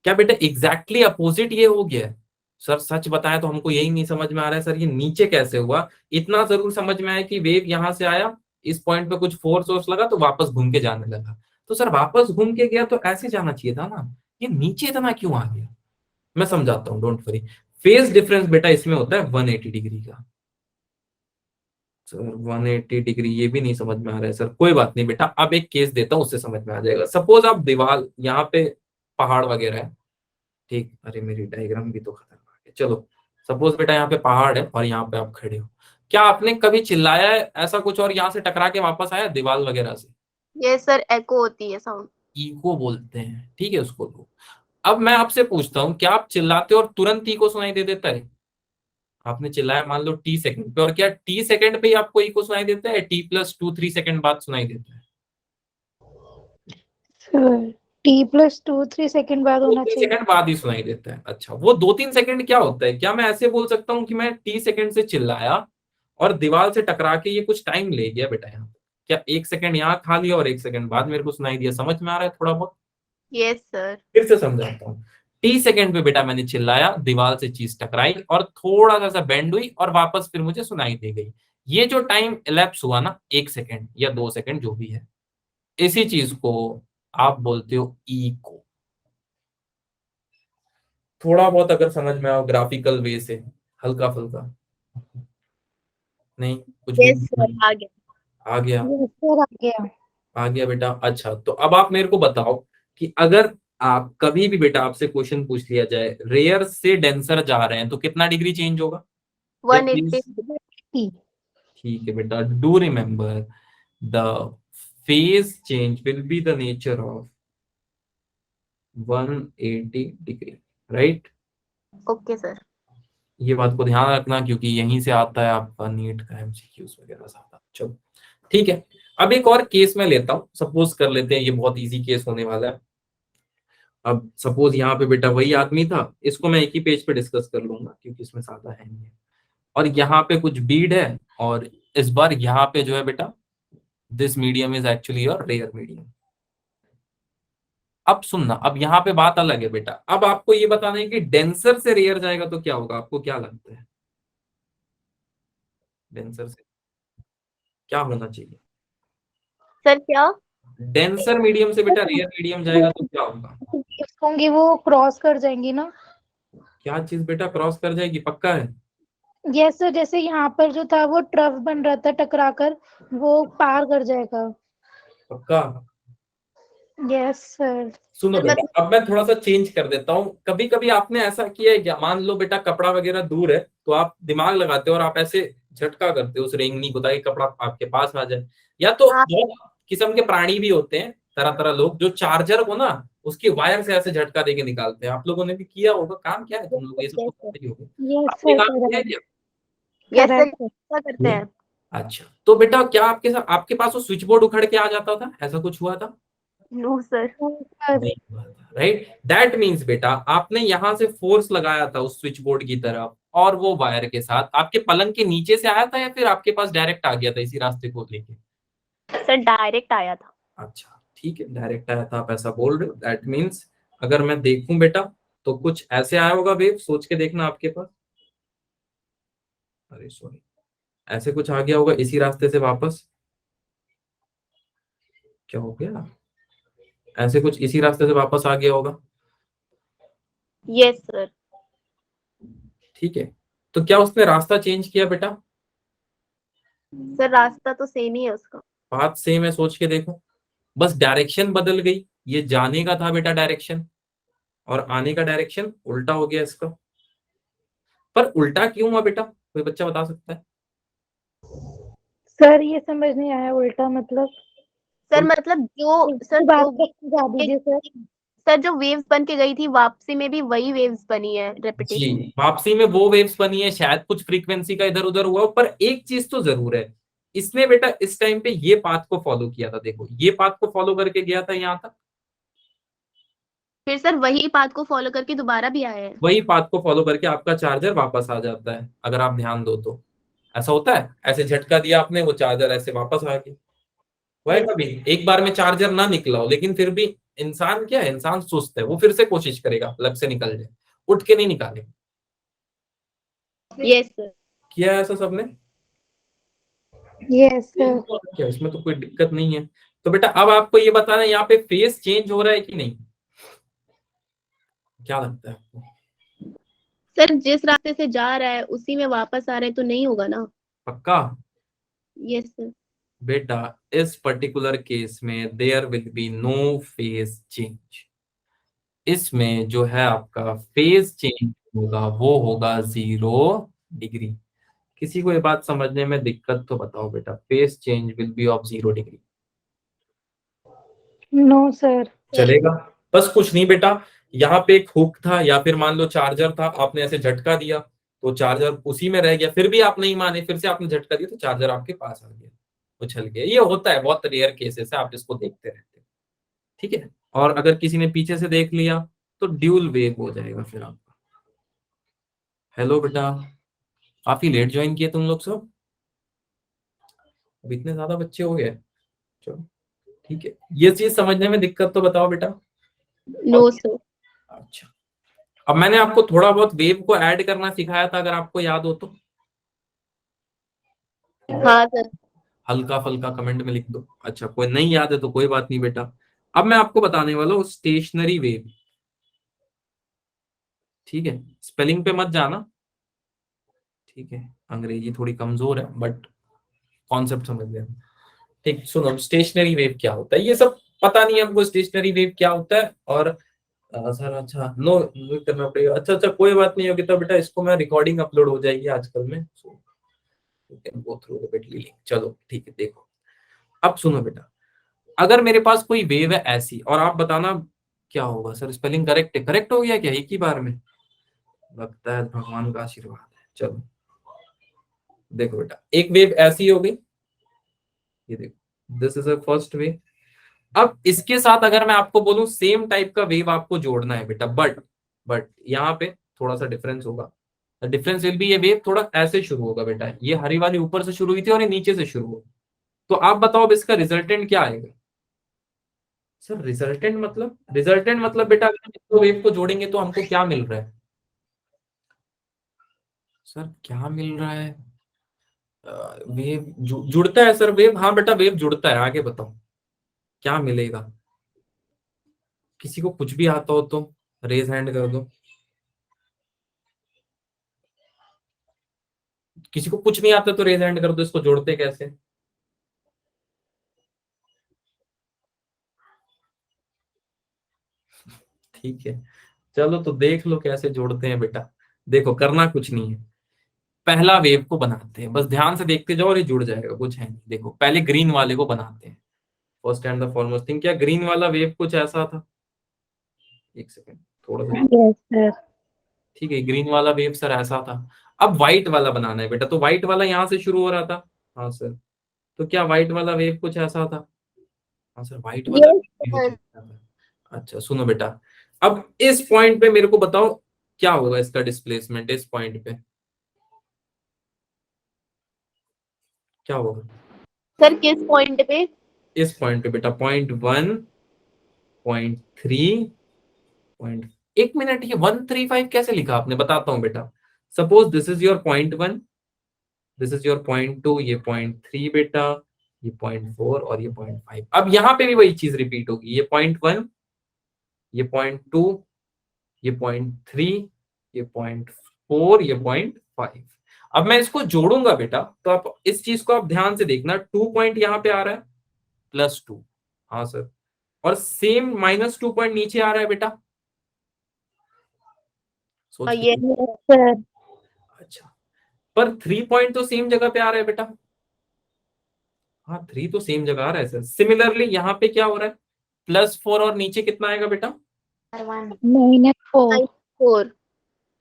क्या बेटा एग्जैक्टली अपोजिट ये हो गया है? सर सच बताएं तो हमको यही नहीं समझ में आ रहा है सर, ये नीचे कैसे हुआ। इतना जरूर समझ में आया कि वेव यहां से आया, इस पॉइंट पे कुछ फोर्स वोर्स लगा तो वापस घूम के जाने लगा। तो सर वापस घूम के गया तो ऐसे जाना चाहिए था ना, ये नीचे इतना क्यों आ गया? मैं समझाता हूँ, डोंट वरी। फेज डिफरेंस बेटा इसमें होता है 180 डिग्री का। सर 180 डिग्री ये भी नहीं समझ में आ रहा है सर, कोई बात नहीं बेटा, अब एक केस देता हूँ उससे समझ में आ जाएगा। सपोज आप दीवार यहाँ पे पहाड़ वगैरह है, ठीक, अरे मेरी डायग्राम भी तो खतरनाक है, चलो सपोज बेटा यहाँ पे पहाड़ है और यहाँ पे आप खड़े हो, क्या आपने कभी चिल्लाया है ऐसा कुछ और यहाँ से टकरा के वापस आया दीवार वगैरह से? यस सर, एको होती है साउंड। इको बोलते हैं, ठीक है उसको लोग। अब मैं आपसे पूछता हूँ, क्या आप चिल्लाते हो और तुरंत इको सुनाई दे देता है? आपने चिल्लाया मान लो टी सेकंड पे, और क्या टी सेकंड पे ही आपको इको सुनाई देता है, T+2 3 सेकंड बाद सुनाई देता है? सर T+2 3 सेकंड बाद दो होना तीन चाहिए। सेकंड बाद ही सुनाई देता है। अच्छा, वो 2 3 सेकंड क्या होता है? क्या मैं ऐसे बोल सकता हूँ कि मैं टी सेकंड से चिल्लाया और दीवार से टकरा के ये कुछ टाइम ले गया बेटा यहाँ पे? क्या 1 सेकंड यहाँ खा लिया और 1 सेकंड बाद मेरे को सुनाई दिया? समझ में आ रहा है थोड़ा बहुत? Yes sir. फिर से समझाता हूँ। टी सेकंड पे बेटा मैंने चिल्लाया, दीवार से चीज टकराई और थोड़ा सा बेंड हुई और वापस फिर मुझे सुनाई दे गई। ये जो टाइम इलेप्स हुआ ना, 1 सेकंड या 2 सेकंड जो भी है, इसी चीज को आप बोलते हो इको। थोड़ा बहुत अगर समझ में आओ ग्राफिकल वे से, हल्का फुल्का, नहीं कुछ भी यस नहीं? सर, आ गया। आ गया? यस सर, आ गया। आ गया बेटा। अच्छा, तो अब आप मेरे को बताओ कि अगर आप कभी भी बेटा आपसे क्वेश्चन पूछ लिया जाए रेयर से डेंसर जा रहे हैं तो कितना डिग्री चेंज होगा? या 180। प्लीज, ठीक है बेटा, do remember the phase change will be the nature of 180 degree, right? Okay sir. ये बात को ध्यान रखना क्योंकि यहीं से आता है आपका नीट का एमसीक्यूज वगैरह सारा। चलो ठीक है, अब एक और केस मैं लेता हूं, सपोज कर लेते हैं, ये बहुत इजी केस होने वाला है। अब सपोज यहाँ पे बेटा वही आदमी था, इसको मैं एक ही पेज पे डिस्कस कर लूंगा क्योंकि इसमें ज्यादा है नहीं है। और यहाँ पे कुछ बीड है, और इस बार यहाँ पे जो है बेटा, this medium is actually your rare medium. अब सुनना, अब यहाँ पे बात अलग है बेटा, अब आपको ये बताना है कि डेंसर से रेयर जाएगा तो क्या होगा, आपको क्या लगता है? डेंसर से क्या होना चाहिए? सर क्या? डेंसर मीडियम से बेटा रेयर मीडियम जाएगा तो क्या होगा? होंगी वो क्रॉस कर जाएंगी ना। क्या चीज बेटा क्रॉस कर जाएगी, पक्का है? यस सर, जैसे यहाँ पर जो था वो ट्रफ बन रहा था टकरा कर, वो पार कर जाएगा। पक्का? Yes sir. सुनो सर बेटा, मतलब अब मैं थोड़ा सा चेंज कर देता हूँ। कभी कभी आपने ऐसा किया है क्या, मान लो बेटा कपड़ा वगैरह दूर है तो आप दिमाग लगाते हो और आप ऐसे झटका करते हो उस रेंगनी को ताकि कपड़ा आपके पास आ जाए। या तो हाँ। बहुत किस्म के प्राणी भी होते हैं, तरह तरह लोग जो चार्जर को ना उसकी वायर से ऐसे झटका देके निकालते हैं। आप लोगों ने भी किया होगा, काम क्या है तुम लोग, ये सब तो करते ही होगे। यस आपने सर, काम किया है क्या? Yes sir, correct. क्या करते हैं? अच्छा, तो बेटा क्या आपके साथ, आपके पास वो स्विच बोर्ड उखड़ के आ जाता था, ऐसा कुछ हुआ था? No sir. सर नहीं हुआ था, राइट। दैट मीन्स बेटा आपने यहां से फोर्स लगाया था उस स्विच बोर्ड की तरफ, और वो वायर के साथ आपके पलंग के नीचे से आया था, या फिर आपके पास डायरेक्ट आ गया था इसी रास्ते को लेके? सर डायरेक्ट आया था। अच्छा ठीक है, डायरेक्ट आया था, आप ऐसा बोल रहे हो, दैट मीन्स अगर मैं देखूं बेटा तो कुछ ऐसे आया होगा वेव, सोच के देखना आपके पास। अरे सॉरी, ऐसे कुछ आ गया होगा इसी रास्ते से वापस। क्या हो गया? ऐसे कुछ इसी रास्ते से वापस आ गया होगा। Yes sir. ठीक है, तो क्या उसने रास्ता चेंज किया बेटा? सर रास्ता तो सेम ही है उसका। बात सेम है, सोच के देखो, बस डायरेक्शन बदल गई। ये जाने का था बेटा डायरेक्शन, और आने का डायरेक्शन उल्टा हो गया इसका। पर उल्टा क्यों हुआ बेटा, कोई बच्चा बता सकता है? सर ये समझ नहीं आया, उल्टा मतलब? सर मतलब इसकी बात को समझा दीजिए सर। सर जो वेव्स बन के गई थी वापसी में भी वही वेव्स बनी है, जी, रेपिटेशन। वापसी में वो वेव्स बनी है, शायद कुछ फ्रीक्वेंसी का इधर उधर हुआ, पर एक चीज तो जरूर है, इसने बेटा इस टाइम पे ये पाथ को फॉलो किया था। देखो ये पाथ को फॉलो करके गया था यहाँ तक, फिर सर वही पाथ को फॉलो करके दोबारा भी आए हैं। वही पाथ को फॉलो करके आपका चार्जर वापस आ जाता है। अगर आप ध्यान दो तो ऐसा होता है, ऐसे झटका दिया आपने, वो चार्जर ऐसे वापस आ गया। वह यस। कभी एक बार में चार्जर ना निकला हो, लेकिन फिर भी इंसान क्या है, इंसान सुस्त है, वो फिर से कोशिश करेगा प्लग से निकल जाए, उठ के नहीं निकालेगा। Yes sir. किया है ऐसा सबने? Yes sir. क्या इसमें तो कोई दिक्कत नहीं है। तो बेटा अब आपको ये बताना है, यहाँ पे फेस चेंज हो रहा है कि नहीं, क्या लगता है आपको? सर जिस रास्ते से जा रहा है उसी में वापस आ रहे तो नहीं होगा ना। पक्का? Yes sir. बेटा इस पर्टिकुलर केस में there will be no phase change. इसमें जो है आपका फेज चेंज होगा वो होगा 0 डिग्री। किसी को ये बात समझने में दिक्कत तो बताओ बेटा, phase change will be of 0 degree. No sir. चलेगा? बस कुछ नहीं बेटा, यहाँ पे एक हुक था या फिर मान लो चार्जर था, आपने ऐसे झटका दिया तो चार्जर उसी में रह गया, फिर भी आप नहीं माने, फिर से आपने झटका दिया तो चार्जर आपके पास आ गया, उछल गया। ये होता है, बहुत रेयर केसेस है, आप इसको देखते रहते हैं। ठीक है, और अगर किसी ने पीछे से देख लिया तो ड्यूल वेव हो जाएगा फिर आपका। हेलो बेटा, काफी लेट ज्वाइन किए तुम लोग सब, अब इतने ज्यादा बच्चे हो गए। चलो ठीक है, ये चीज समझने में दिक्कत तो बताओ बेटा। No sir. अच्छा, अब मैंने आपको थोड़ा बहुत वेव को ऐड करना सिखाया था, अगर आपको याद हो तो। हाँ सर। हल्का फुल्का कमेंट में लिख दो। अच्छा, कोई नहीं याद है तो कोई बात नहीं बेटा। अब मैं आपको बताने वाला हूँ स्टेशनरी वेव। ठीक है, स्पेलिंग पे मत जाना, ठीक है, अंग्रेजी थोड़ी कमजोर है बट कॉन्सेप्ट समझ लेना। ठीक, सुनो, स्टेशनरी वेव क्या होता है, ये सब पता नहीं है हमको, स्टेशनरी वेव क्या होता है। और सर अच्छा, नो नो करना पड़ेगा। अच्छा अच्छा, कोई बात नहीं होगी तो बेटा इसको मैं रिकॉर्डिंग अपलोड हो जाएगी आजकल में, so you can go through the Bitly link. चलो ठीक है, देखो अब सुनो बेटा, अगर मेरे पास कोई वेव है ऐसी, और आप बताना क्या होगा। सर स्पेलिंग करेक्ट है, करेक्ट हो गया क्या एक ही बार में? लगता है भगवान का आशीर्वाद है। चलो देखो बेटा, एक वेव ऐसी हो गई, ये देखो, this is a first wave. अब इसके साथ अगर मैं आपको बोलूं सेम टाइप का वेव आपको जोड़ना है बेटा, बट यहाँ पे थोड़ा सा डिफरेंस होगा। डिफरेंस विल बी, ये वेव थोड़ा ऐसे शुरू होगा बेटा, ये हरी वाली ऊपर से शुरू हुई थी और ये नीचे से शुरू होगी। तो आप बताओ अब इसका रिजल्टेंट क्या आएगा? सर रिजल्टेंट मतलब बेटा अगर हम इसको वेव को जोड़ेंगे तो हमको क्या मिल रहा है? सर क्या मिल रहा है? वेव जुड़ता है सर, वेव, हाँ बेटा वेव जुड़ता है, आगे बताओ क्या मिलेगा? किसी को कुछ भी आता हो तो रेज हैंड कर दो। किसी को कुछ नहीं आता तो रेज हैंड कर दो, इसको जोड़ते कैसे? ठीक है, चलो तो देख लो कैसे जोड़ते हैं बेटा। देखो करना कुछ नहीं है, पहला वेव को बनाते हैं, बस ध्यान से देखते जाओ और ये जुड़ जाएगा, कुछ है नहीं। देखो पहले ग्रीन वाले को बनाते हैं। First and the foremost thing, क्या ग्रीन वाला वेव कुछ ऐसा था? एक सेकंड थोड़ा सा, यस सर। ठीक है ग्रीन वाला वेव सर ऐसा था। अब व्हाइट वाला बनाना है बेटा, तो व्हाइट वाला यहाँ से शुरू हो रहा था, हाँ सर, तो क्या व्हाइट वाला वेव कुछ ऐसा था? हाँ सर व्हाइट वाला यस wave सर। कुछ ऐसा था। अच्छा सुनो बेटा, अब इस पॉइंट पे मेरे को बताओ क्या होगा इसका डिस्प्लेसमेंट, इस पॉइंट पे क्या होगा? सर किस पॉइंट पे? इस पॉइंट पे बेटा, पॉइंट 1, पॉइंट 3, पॉइंट, एक मिनट, ये 135 कैसे लिखा आपने, बताता हूँ बेटा। Suppose this is your point 1, this is your point 2, ये पॉइंट 3 बेटा, ये पॉइंट 4 और ये पॉइंट 5। अब यहाँ पे भी वही चीज रिपीट होगी, ये पॉइंट 1, ये पॉइंट 2, ये पॉइंट 3, ये पॉइंट 4, ये पॉइंट 5। अब मैं इसको जोड़ूंगा बेटा, तो आप इस चीज को आप ध्यान से देखना, 2 पॉइंट यहाँ पे आ रहा है, +2, हाँ सर, और सेम -2 पॉइंट नीचे आ रहा है बेटा, सोच के ये देखो। सर अच्छा, पर 3 पॉइंट तो सेम जगह पे आ रहा है बेटा, हाँ 3 तो सेम जगह आ रहा है सर। सिमिलरली यहाँ पे क्या हो रहा है, +4 और नीचे कितना आएगा बेटा? -4। 4।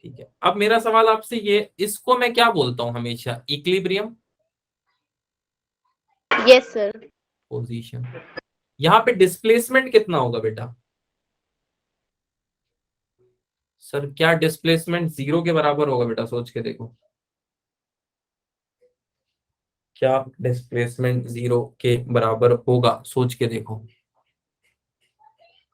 ठीक है, अब मेरा सवाल आपसे ये, इसको मैं क्या बोलता हूँ हमेशा, इक्विलिब्रियम यस सर। पोजीशन। यहाँ पे डिस्प्लेसमेंट कितना होगा बेटा? सर क्या डिस्प्लेसमेंट 0 के बराबर होगा बेटा, सोच के देखो, क्या डिस्प्लेसमेंट 0 के बराबर होगा, सोच के देखो।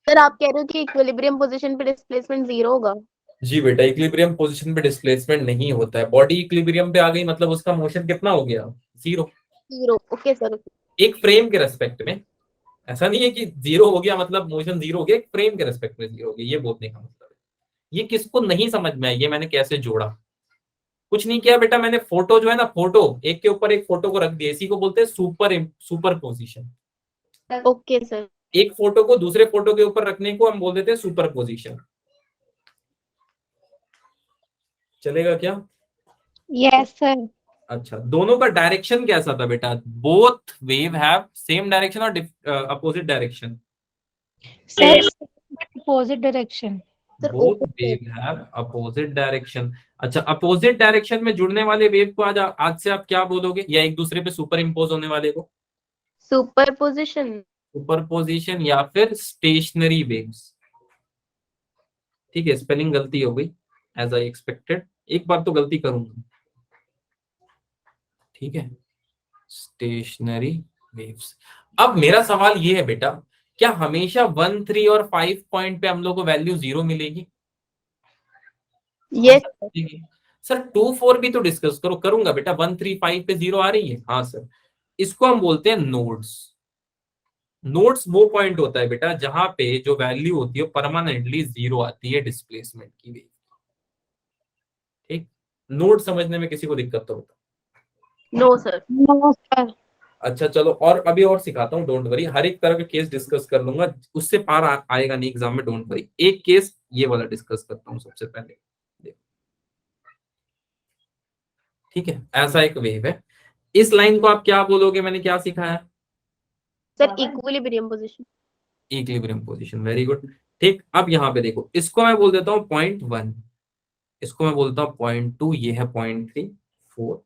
सर आप कह रहे हो कि इक्विलिब्रियम पोजीशन पे डिस्प्लेसमेंट 0 होगा? जी बेटा, इक्विलिब्रियम पोजीशन पे डिस्प्लेसमेंट नहीं होता है, बॉडी इक्विलिब्रियम पे आ गई मतलब उसका मोशन कितना हो गया, 0। 0। Okay sir. एक फ्रेम के रेस्पेक्ट में, ऐसा नहीं है कि 0 हो गया मतलब मोशन 0 हो गया, एक फ्रेम के रेस्पेक्ट में 0 हो गया, ये बोलने का मतलब है। ये किसको नहीं समझ में आया, ये मैंने कैसे जोड़ा, कुछ नहीं किया बेटा, मैंने फोटो जो है ना, फोटो एक के ऊपर एक फोटो को रख दिया, इसी को बोलते हैं सुपर पोजिशन। Okay sir. एक फोटो को दूसरे फोटो के ऊपर रखने को हम बोल देते हैं सुपर पोजिशन। चलेगा क्या? Yes sir. अच्छा, दोनों का डायरेक्शन कैसा था बेटा, both wave have same direction और opposite direction? Sir opposite direction. Sir both okay. Wave have opposite direction. अच्छा, अपोजिट डायरेक्शन में जुड़ने वाले वेव को आज से आप क्या बोलोगे, या एक दूसरे पे सुपर इम्पोज होने वाले को? Super position. सुपरपोजिशन या फिर स्टेशनरी वेव्स। ठीक है, स्पेलिंग गलती हो गई, एज आई एक्सपेक्टेड, एक बार तो गलती करूंगा, ठीक है, स्टेशनरी वेव्स। अब मेरा सवाल ये है बेटा, क्या हमेशा 1, 3 और 5 पॉइंट पे हम लोग को वैल्यू 0 मिलेगी? हाँ यस सर मिलेगी। सर 2, 4 भी तो डिस्कस करो, करूंगा बेटा, 1, 3, 5 पे 0 आ रही है, हाँ सर, इसको हम बोलते हैं नोड्स। नोड्स वो पॉइंट होता है बेटा जहां पे जो वैल्यू होती है परमानेंटली 0 आती है डिस्प्लेसमेंट की वेव। ठीक, नोड समझने में किसी को दिक्कत तो होता? No sir. No sir. अच्छा चलो, और अभी और सिखाता हूँ, डोंट वरी, हर एक तरह के केस डिस्कस कर लूंगा, उससे पार आएगा नहीं एग्जाम में, डोंट वरी। एक केस ये वाला डिस्कस करता हूँ सबसे पहले, देखो, ठीक है, ऐसा एक वेव है, इस लाइन को आप क्या बोलोगे, मैंने क्या सिखाया? Sir equilibrium position. Equilibrium position, very good. ठीक, अब यहाँ पे देखो, इसको मैं बोल देता हूँ .1, इसको मैं बोलता हूँ .2, ये है .3, 4,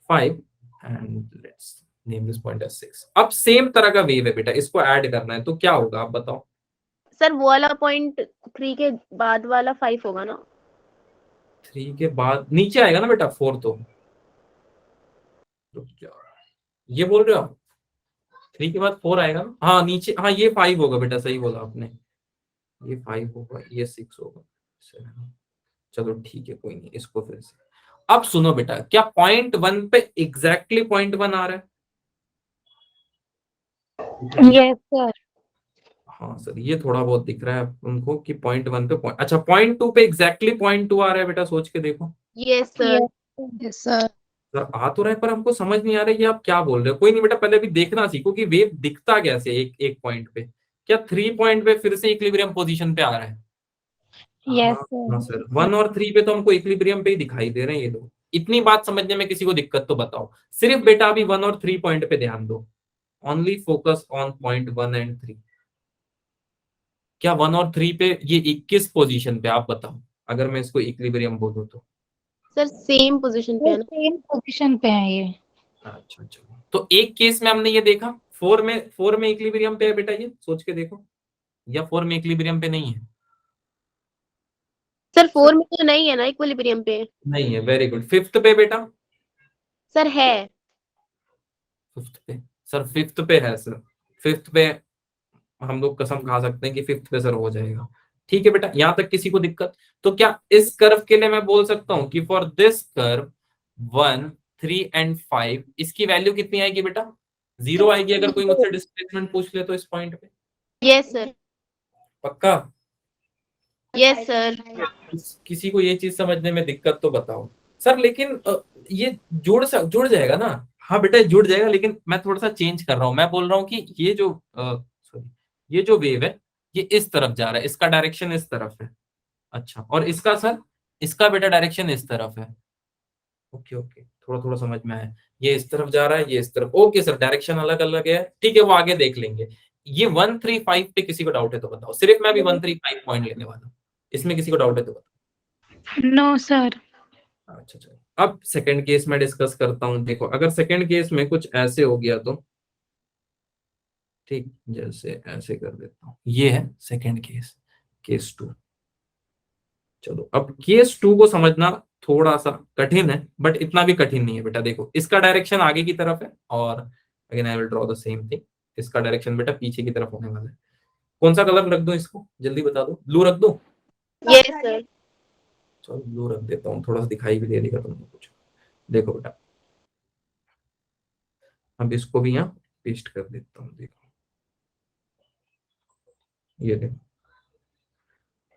5 and let's name this point as 6। अब सेम तरह का वेव है बेटा, इसको ऐड करना है, तो क्या होगा आप बताओ? सर वो वाला पॉइंट 3 के बाद वाला 5 होगा ना? 3 के बाद नीचे आएगा ना बेटा 4, तो रुक जाओ, ये बोल रहे हो आप? 3 के बाद 4 आएगा ना, हाँ नीचे, हाँ ये 5 होगा बेटा, सही बोला आपने, ये 5 होगा, ये 6 होगा, 7। चलो ठीक है, कोई नहीं, इसको फिर से, अब सुनो बेटा, क्या .1 पे एग्जैक्टली .1 आ रहा है? Yes sir. हाँ सर, ये थोड़ा बहुत दिख रहा है उनको कि .1 पे अच्छा, .2 पे एग्जैक्टली .2 आ रहा है बेटा, सोच के देखो। Yes sir. Yes sir. Sir आ तो रहा है पर हमको समझ नहीं आ रहा है कि आप क्या बोल रहे हो। कोई नहीं बेटा, पहले अभी देखना सीखो कि वेव दिखता कैसे एक एक पॉइंट पे, क्या 3 पॉइंट पे फिर से इक्विलिब्रियम पोजीशन पे आ रहा है? यस हाँ हाँ सर। सर, 1 और 3 पे तो हमको इक्विलिब्रियम पे ही दिखाई दे रहे हैं ये लोग। इतनी बात समझने में किसी को दिक्कत तो बताओ, सिर्फ बेटा अभी 1 और 3 पॉइंट पे ध्यान दो, ओनली फोकस ऑन .1 एंड 3। क्या 1 और 3 पे ये किस पोजीशन पे, आप बताओ, अगर मैं इसको इक्विलिब्रियम बोलूं तो। सर सेम पोजीशन पे है ना। सेम पोजीशन पे है ये। अच्छा अच्छा, तो एक केस में हमने ये देखा, 4 में इक्विलिब्रियम पे है बेटा, ये सोच के देखो, या 4 में इक्विलिब्रियम पे नहीं है। सर सर 4 में तो नहीं है ना इक्विलिब्रियम पे। नहीं है, वेरी गुड। फिफ्थ पे बेटा, सर है। फिफ्थ पे, सर फिफ्थ पे है सर, फिफ्थ पे हम लोग कसम खा सकते हैं कि फिफ्थ पे सर हो जाएगा। ठीक है बेटा, यहां तक किसी को दिक्कत? तो क्या इस कर्व के लिए मैं बोल सकता हूं कि फॉर दिस कर्व 1, 3 एंड 5 इसकी वैल्यू कितनी आएगी बेटा? 0 आएगी, अगर कोई मुझसे डिस्प्लेसमेंट पूछ ले तो इस पॉइंट पे। Yes sir. पक्का? Yes sir. किसी को ये चीज समझने में दिक्कत तो बताओ सर। लेकिन ये जुड़ जाएगा ना? हाँ बेटा, ये जुड़ जाएगा, लेकिन मैं थोड़ा सा चेंज कर रहा हूं। मैं बोल रहा हूँ कि ये जो सॉरी, ये जो वेव है ये इस तरफ जा रहा है, इसका डायरेक्शन इस तरफ है। अच्छा, और इसका सर, इसका बेटा डायरेक्शन इस तरफ है। ओके ओके, थोड़ा थोड़ा समझ में आया। ये इस तरफ जा रहा है, ये इस तरफ। ओके सर, डायरेक्शन अलग अलग है, ठीक है, वो आगे देख लेंगे। ये 135 पे किसी को डाउट है तो बताओ, सिर्फ मैं भी 135 पॉइंट लेने वाला हूँ, इसमें किसी को डाउट है तो बताओ। No sir. अच्छा अच्छा, अब सेकंड केस में डिस्कस करता हूं। देखो, अगर सेकंड केस में कुछ ऐसे हो गया तो ठीक, जैसे ऐसे कर देता हूं, ये है सेकंड केस, केस 2। चलो, अब केस 2 को समझना थोड़ा सा कठिन है, बट इतना भी कठिन नहीं है बेटा। देखो, इसका डायरेक्शन आगे की तरफ है, और again I will draw the same thing, इसका डायरेक्शन बेटा पीछे की तरफ होने वाला है। कौन सा कलर रख दूं इसको, जल्दी बता दो, ब्लू रख दूं? Yes sir. चलो ब्लू रख देता हूँ, थोड़ा सा दिखाई भी दे देगा तुमको कुछ। देखो बेटा, अब इसको भी यहाँ पेस्ट कर देता हूँ। देखो, ये देखो,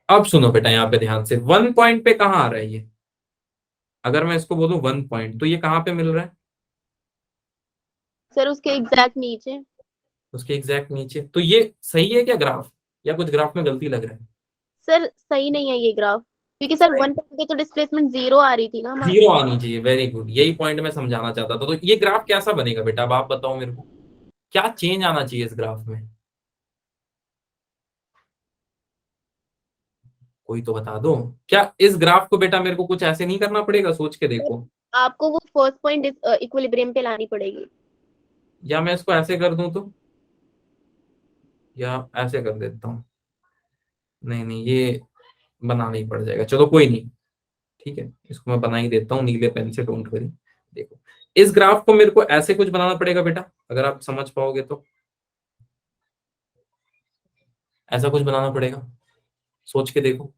अब सुनो बेटा, यहाँ पे ध्यान से, 1 पॉइंट पे कहाँ आ रहा है ये? अगर मैं इसको बोलूं 1 पॉइंट, तो ये कहाँ पे मिल रहा है? सर उसके एग्जैक्ट नीचे। उसके एग्जैक्ट नीचे। तो ये सही है क्या ग्राफ, या कुछ ग्राफ में गलती लग रहा है? सर सही नहीं है ये ग्राफ, क्योंकि सर 1 पे तो डिस्प्लेसमेंट 0 आ रही थी ना हमारी। 0 आनी चाहिए, वेरी गुड, यही पॉइंट मैं समझाना चाहता था। तो ये ग्राफ कैसा बनेगा बेटा, अब आप बताओ मेरे को, क्या चेंज आना चाहिए इस ग्राफ में? कोई तो बता दो। क्या इस ग्राफ को बेटा मेरे को कुछ ऐसे नहीं करना पड़ेगा, सोच के सर देखो। आपको वो फर्स्ट पॉइंट इक्विलिब्रियम पे लानी पड़ेगी। या मैं इसको ऐसे कर दूं तो, या ऐसे कर देता हूँ। नहीं नहीं, ये बनाना ही पड़ जाएगा, चलो कोई नहीं, ठीक है, इसको मैं बना ही देता हूँ नीले पेन से, डोंट वरी। देखो, इस ग्राफ को मेरे को ऐसे कुछ बनाना पड़ेगा बेटा, अगर आप समझ पाओगे तो। ऐसा कुछ बनाना पड़ेगा, सोच के देखो।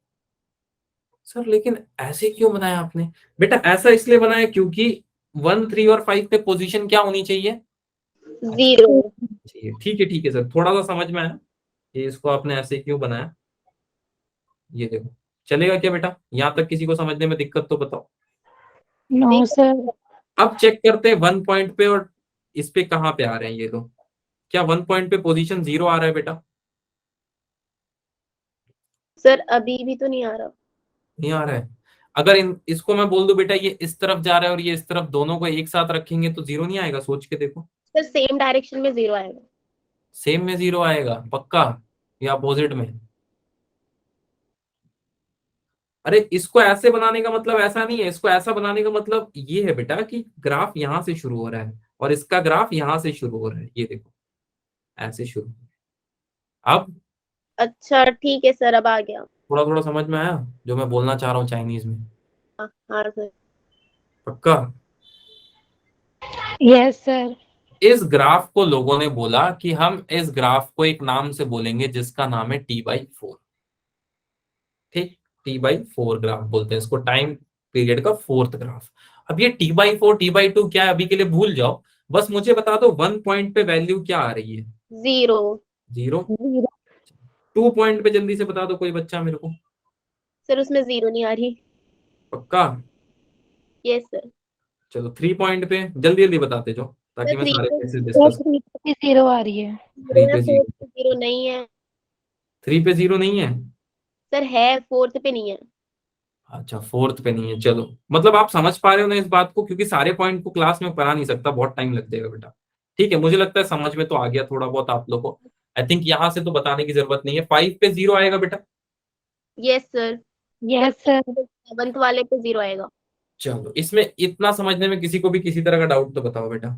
सर लेकिन ऐसे क्यों बनाया आपने? बेटा ऐसा इसलिए बनाया क्योंकि 1, 3 और 5 पे पोजीशन क्या होनी चाहिए? अच्छा, 0। चाहिए, ठीक है सर, थोड़ा सा समझ में आया कि इसको आपने ऐसे क्यों बनाया। ये देखो, चलेगा क्या बेटा? यहां तक किसी को समझने में दिक्कत तो बताओ। नो नहीं सर। अब चेक करते हैं 1 पॉइंट पे और इस पे कहाँ पे आ रहे हैं ये लोग। क्या 1 पॉइंट पे पोजीशन 0 आ रहा है बेटा? सर अभी भी तो नहीं आ रहा। नहीं आ रहा है। अगर इसको मैं बोल दूं बेटा ये इस तरफ जा रहा है और ये इस तरफ, दोनों को एक साथ रखेंगे तो 0 नहीं आएगा, सोच के देखो। सर सेम डायरेक्शन में 0 आएगा। सेम में 0 आएगा पक्का, या अपोजिट में? अरे इसको ऐसे बनाने का मतलब ऐसा नहीं है, इसको ऐसा बनाने का मतलब ये है बेटा कि ग्राफ यहां से शुरू हो रहा है और इसका ग्राफ यहां से शुरू हो रहा है, ये देखो, ऐसे शुरू। अब अच्छा ठीक है सर, अब आ गया। थोड़ा थोड़ा समझ में आया जो मैं बोलना चाह रहा हूँ चाइनीज में? हाँ हाँ सर। पक्का? Yes sir. इस ग्राफ को लोगों ने बोला कि हम इस ग्राफ को एक नाम से बोलेंगे जिसका नाम है T/4। ठीक, T/4 ग्राफ बोलते हैं इसको, टाइम पीरियड का फोर्थ ग्राफ। अब ये T/4 T/2 क्या है अभी के लिए भूल जाओ, बस मुझे बता दो 1 पॉइंट पे वैल्यू क्या आ रही है? 0। 0। 2 पॉइंट पे जल्दी से बता दो कोई बच्चा मेरे को। सर उसमें 0 नहीं आ रही। पक्का? Yes sir. चलो 3 पॉइंट पे जल्दी जल्दी बताते जाओ, सर ताकि मैं 3 सारे पे केसेस सर डिस्कस। 3 पे 0 आ रही है। 3 0 है, पे 4 0? पे 0 नहीं है। 3 पे 0 नहीं है? सर है, 4 पे नहीं है। अच्छा, फोर्थ पे नहीं है, चलो मतलब आप समझ पा रहे हो ना इस बात को, क्योंकि सारे पॉइंट को क्लास में पढ़ा नहीं सकता, बहुत टाइम लग जाएगा बेटा। ठीक है, मुझे लगता है समझ में तो आ गया थोड़ा बहुत आप लोगों को। आई थिंक यहाँ से तो बताने की जरूरत नहीं है। 5 पे 0 आएगा बेटा। Yes sir. Yes sir. 7th वाले पे 0 आएगा। चलो, इसमें इतना समझने में किसी को भी किसी तरह का डाउट तो बताओ बेटा।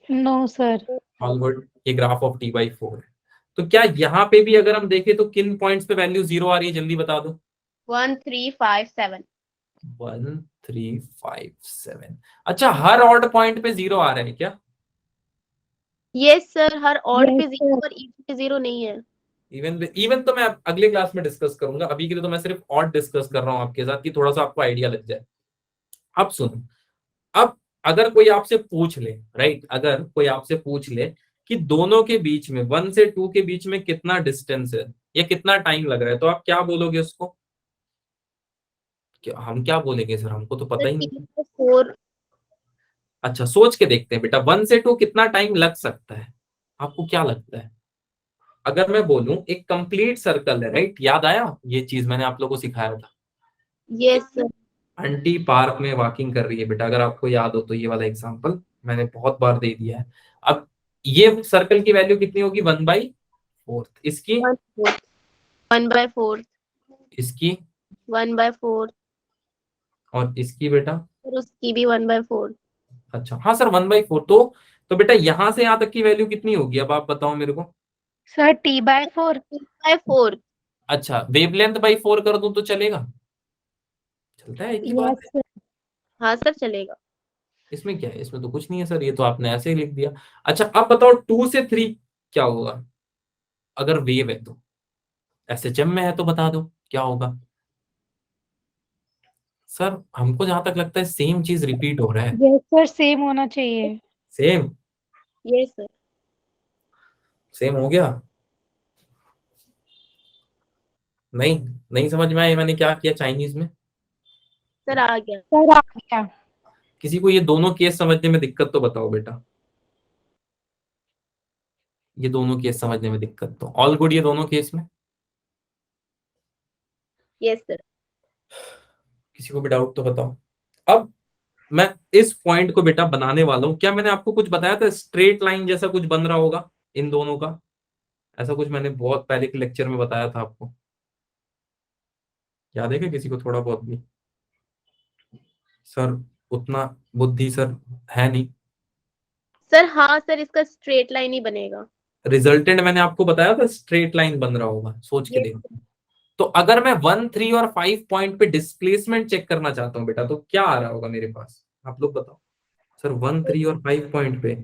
No sir. All good. ये ग्राफ ऑफ t/4 है। तो क्या यहाँ पे भी अगर हम देखें तो किन पॉइंट्स पे वैल्यू 0 आ रही है, जल्दी बता दो। 1 3 5 7। 1 3 5 7। अच्छा, हर ऑड पॉइंट पे 0 आ रहा है क्या? यस सर, हर ऑड पे Yes, 0 sir. और इवन पे 0 नहीं है। इवन तो मैं अगले क्लास में डिस्कस करूंगा, अभी के लिए तो मैं सिर्फ ऑड डिस्कस कर रहा हूँ आपके साथ कि थोड़ा सा आपको आइडिया लग जाए। अब सुनो, अब अगर कोई आपसे पूछ ले, राइट, अगर कोई आपसे पूछ ले कि दोनों के बीच में 1 से 2 के बीच में कितना डिस्टेंस है या कितना टाइम लग रहा है, तो आप क्या बोलोगे उसको? हम क्या बोलेंगे सर, हमको तो सर पता ही नहीं। t/4। अच्छा, सोच के देखते हैं बेटा, 1 से 2 कितना टाइम लग सकता है, आपको क्या लगता है? अगर मैं बोलूं एक कंप्लीट सर्कल है, राइट, याद आया ये चीज मैंने आप लोगों को सिखाया था। Yes sir. आंटी पार्क में वॉकिंग कर रही है बेटा, अगर आपको याद हो तो, ये वाला एग्जांपल मैंने बहुत बार दे दिया है। अब ये सर्कल की वैल्यू कितनी होगी? 1/4। इसकी? 1/4। इसकी? 1/4। और इसकी बेटा? और उसकी भी 1/4। अच्छा हाँ सर, 1/4। तो बेटा यहाँ से यहाँ तक की वैल्यू कितनी होगी, अब आप बताओ मेरे को। Sir t/4। 2/4। अच्छा, वेवलेंथ बाई 4 कर दूं तो चलेगा? चलता है, एक ही बात यस है। सर। हाँ सर चलेगा। इसमें क्या है, इसमें तो कुछ नहीं है सर, ये तो आपने ऐसे ही लिख दिया। अच्छा, अब बताओ 2 से 3 क्या होगा अगर वेव है तो? एसएचएम में है तो बता दो क्या होगा। सर हमको जहां तक लगता है सेम चीज रिपीट हो रहा है। यस सर, सेम होना चाहिए। सेम? Yes sir. सेम हो गया? नहीं, नहीं समझ में आया मैंने क्या किया चाइनीज में। सर आ गया। सर आ गया। किसी को ये दोनों केस समझने में दिक्कत तो बताओ बेटा। ये दोनों केस समझने में दिक्कत तो ऑल गुड, ये दोनों केस में यस सर। किसी को भी डाउट तो बताओ। अब मैं इस पॉइंट को बेटा बनाने वाला हूं। क्या मैंने आपको कुछ बताया था स्ट्रेट लाइन जैसा कुछ बन रहा होगा इन दोनों का? ऐसा कुछ मैंने बहुत पहले के लेक्चर में बताया था आपको, याद है क्या किसी को थोड़ा बहुत भी? सर उतना बुद्धि सर है नहीं। सर हाँ सर, इसका स्ट्रेट लाइन ही बनेगा। रिजल्टेंट मैंने आपको बताया था स्ट्रेट लाइन बन रहा होगा, सोच के यस। देखो। तो अगर मैं 1 3 और 5 पॉइंट पे डिस्प्लेसमेंट चेक करना चाहता हूँ बेटा, तो क्या आ रहा होगा मेरे पास, आप लोग बताओ। सर 1 3 और 5 पॉइंट पे,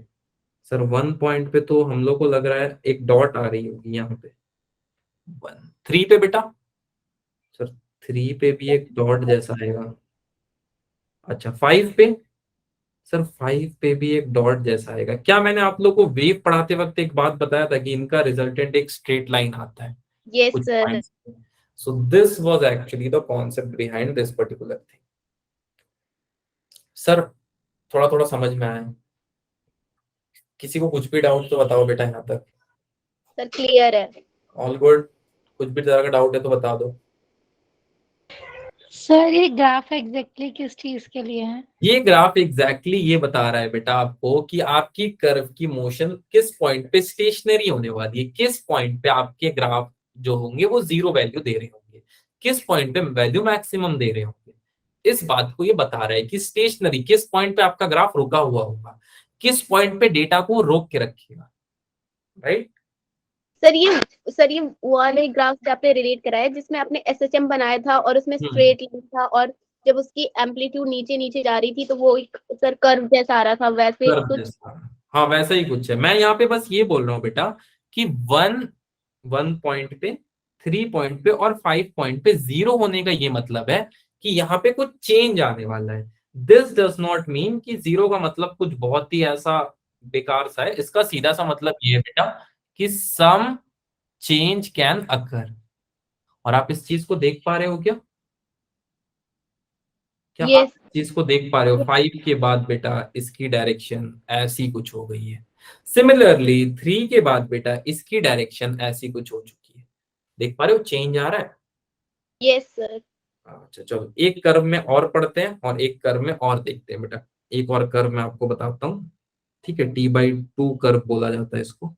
सर 1 पॉइंट पे तो हम लोग को लग रहा है एक डॉट आ रही होगी यहाँ पे। 1 3 पे बेटा, सर 3 पे भी एक डॉट जैसा आएगा। अच्छा 5 पे, सर 5 पे भी एक डॉट जैसा आएगा। क्या मैंने आप लोग को वेव पढ़ाते वक्त एक बात बताया था कि इनका रिजल्टेंट एक स्ट्रेट लाइन आता है यस कुछ सर। पॉइंट्स पे? So this was actually the concept behind this particular thing. Sir थोड़ा थोड़ा समझ में आया? किसी को कुछ भी डाउट तो बताओ बेटा यहाँ तक। सर क्लियर है। All good. कुछ भी तरह का डाउट है तो बता दो। सर ये ग्राफ एग्जैक्टली किस चीज के लिए है? ये ग्राफ एग्जैक्टली ये बता रहा है बेटा आपको कि आपकी कर्व की मोशन किस पॉइंट पे स्टेशनरी होने वाली है, किस पॉइंट पे आपके ग्राफ जो होंगे वो 0 वैल्यू दे रहे होंगे, किस पॉइंट पे वैल्यू मैक्सिमम दे रहे होंगे। इस बात को ये बता रहा है कि स्टेशनरी किस पॉइंट पे आपका ग्राफ रुका हुआ होगा, किस पॉइंट पे डेटा को रोक के रखेगा, राइट। सर ये वाले ग्राफ से आपने रिलेट कराया जिसमें आपने एसएचएम बनाया था और उसमें स्ट्रेट लाइन था, और जब उसकी एम्पलीट्यूड नीचे नीचे जा रही थी तो वो एक सर कर्व जैसा आ रहा था, वैसे कर्व कुछ। जैसा, हाँ वैसा ही कुछ है। मैं यहाँ पे बस ये बोल रहा हूँ बेटा कि 1 पॉइंट पे, 3 पॉइंट पे और 5 पॉइंट पे 0 होने का ये मतलब है कि यहाँ पे कुछ चेंज आने वाला है। दिस डज नॉट मीन कि 0 का मतलब कुछ बहुत ही ऐसा बेकार सा है। इसका सीधा सा मतलब ये है बेटा कि सम चेंज कैन अकर। और आप इस चीज को देख पा रहे हो क्या? क्या आप यस। इस चीज को देख पा रहे हो? 5 के बाद बेटा इसकी डायरेक्शन ऐसी कुछ हो गई है। सिमिलरली 3 के बाद बेटा इसकी डायरेक्शन ऐसी कुछ हो चुकी है। देख पा रहे हो चेंज आ रहा है? Yes sir. अच्छा चलो, एक कर्व में और पढ़ते हैं और एक कर्व में और देखते हैं बेटा। एक और कर्व मैं आपको बताता हूँ, ठीक है, t/2 कर्व बोला जाता है इसको।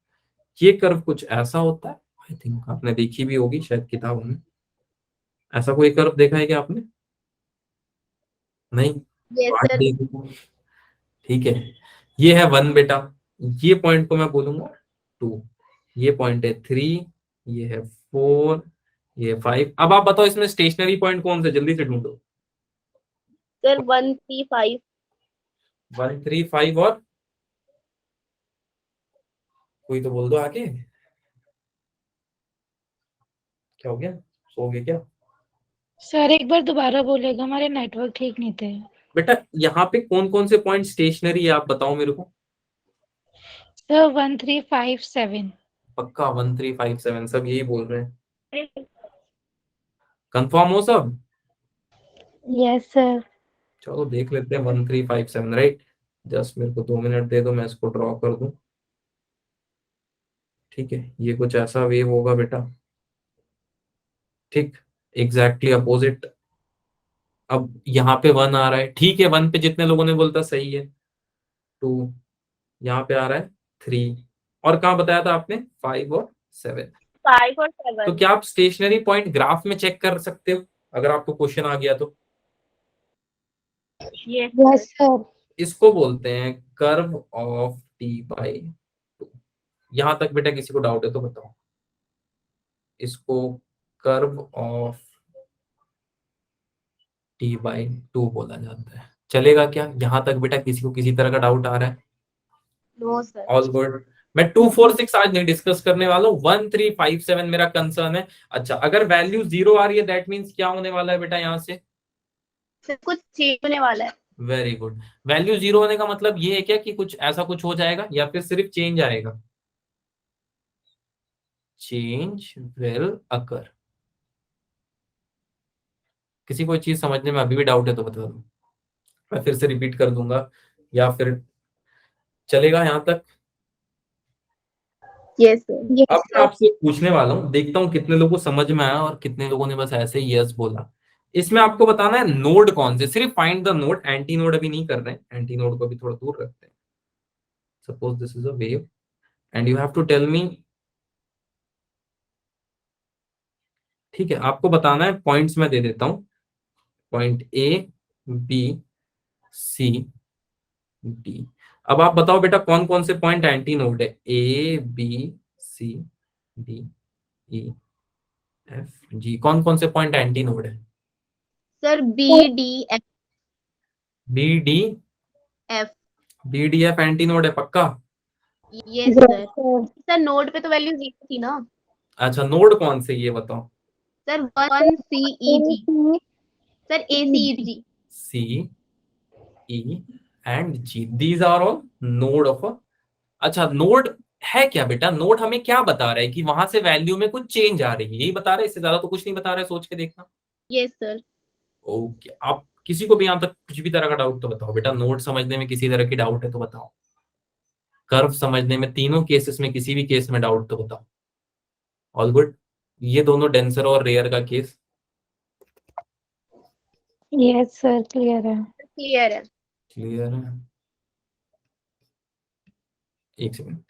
ये कर्व कुछ ऐसा होता है, आई थिंक आपने देखी भी होगी शायद किताबों में। ऐसा कोई कर्व देखा है क्या आपने? नहीं? यस आज सर। देखो, ठीक है। ये है 1 बेटा, ये पॉइंट को मैं बोलूंगा 2, ये पॉइंट है 3, ये है 4, ये 5। अब आप बताओ इसमें स्टेशनरी पॉइंट कौन से, जल्दी से ढूंढो। सर 135। 1 3 5 और कोई तो बोल दो आगे। क्या हो गया, सो गए क्या? सर एक बार दोबारा बोलेगा, हमारे नेटवर्क ठीक नहीं थे। बेटा यहाँ पे कौन कौन से पॉइंट स्टेशनरी है आप बताओ मेरे को। सर 1357। पक्का 1 3 5 7 सब यही बोल रहे हैं? कंफर्म हो सब? Yes sir. चलो देख लेते हैं 1 3 5 7, राइट। जस्ट मेरे को 2 मिनट दे दो, मैं इसको ड्रॉ कर दूं। ठीक है, ये कुछ ऐसा वेव होगा बेटा, ठीक, एग्जैक्टली अपोजिट। अब यहाँ पे 1 आ रहा है, ठीक है, 1 पे जितने लोगों ने बोलता सही है। 2, यहाँ पे आ रहा है 3, और कहाँ बताया था आपने 5 और 7। 5 और तो 7। क्या आप स्टेशनरी पॉइंट ग्राफ में चेक कर सकते हो अगर आपको क्वेश्चन आ गया तो? Yes yes sir. इसको बोलते हैं कर्व ऑफ t/2। यहां तक बेटा किसी को डाउट है तो बताओ। इसको कर्व ऑफ t/2 बोला जाता है, चलेगा क्या? यहां तक बेटा किसी को किसी तरह का डाउट आ रहा है? No sir. All good. मैं 2 4 6 आज नहीं डिस्कस करने वाला हूँ, 1 3 5 7 मेरा कंसर्न है। अच्छा, अगर वैल्यू 0 आ रही है दैट मीन्स क्या होने वाला है बेटा यहाँ से? सर कुछ चेंज होने वाला है। Very good. वैल्यू 0 होने का मतलब ये है क्या कि कुछ ऐसा कुछ हो जाएगा या फिर सिर्फ चेंज आएगा? Change will occur. किसी को चीज समझने में अभी भी डाउट है तो बता दो, मैं फिर से रिपीट कर दूंगा, या फिर चलेगा यहाँ तक? Yes sir. अब मैं आपसे पूछने वाला हूँ, देखता हूँ कितने लोगों को समझ में आया और कितने लोगों ने बस ऐसे ही यस बोला। इसमें आपको बताना है नोड कौन से, सिर्फ find the node, anti node अभी नहीं कर रहे हैं, एंटी नोड को भी थोड़ा दूर रखते हैं। Suppose this is a wave and you have to tell me, ठीक है, आपको बताना है, पॉइंट्स में दे देता हूं, point A B C D. अब आप बताओ बेटा कौन कौन से पॉइंट एंटी नोड है? A B C D E F G, कौन कौन से पॉइंट एंटी नोड है? Sir B D F. B D F. B D F antinode है पक्का? Yes sir. सर नोड पे तो वैल्यू 0 थी ना। अच्छा, नोड कौन से ये बताओ? Sir 1 CEG। Sir ACEG। C E and G, these are all node of a. अच्छा, नोड है क्या बेटा? नोड हमें क्या बता रहा है कि वहां से वैल्यू में कुछ चेंज आ रही है, यही बता रहा है, इससे ज्यादा तो कुछ नहीं बता रहा है, सोच के देखना। Yes sir. ओके, आप किसी को भी यहाँ तक कुछ भी तरह का डाउट तो बताओ बेटा, नोड समझने में किसी तरह की डाउट है तो बताओ, कर्व समझने में, तीनों केसेस में किसी भी केस में डाउट तो बताओ। All good. ये दोनों डेंसर और रेयर का केस यस सर क्लियर है। क्लियर है। क्लियर है? एक सेकंड।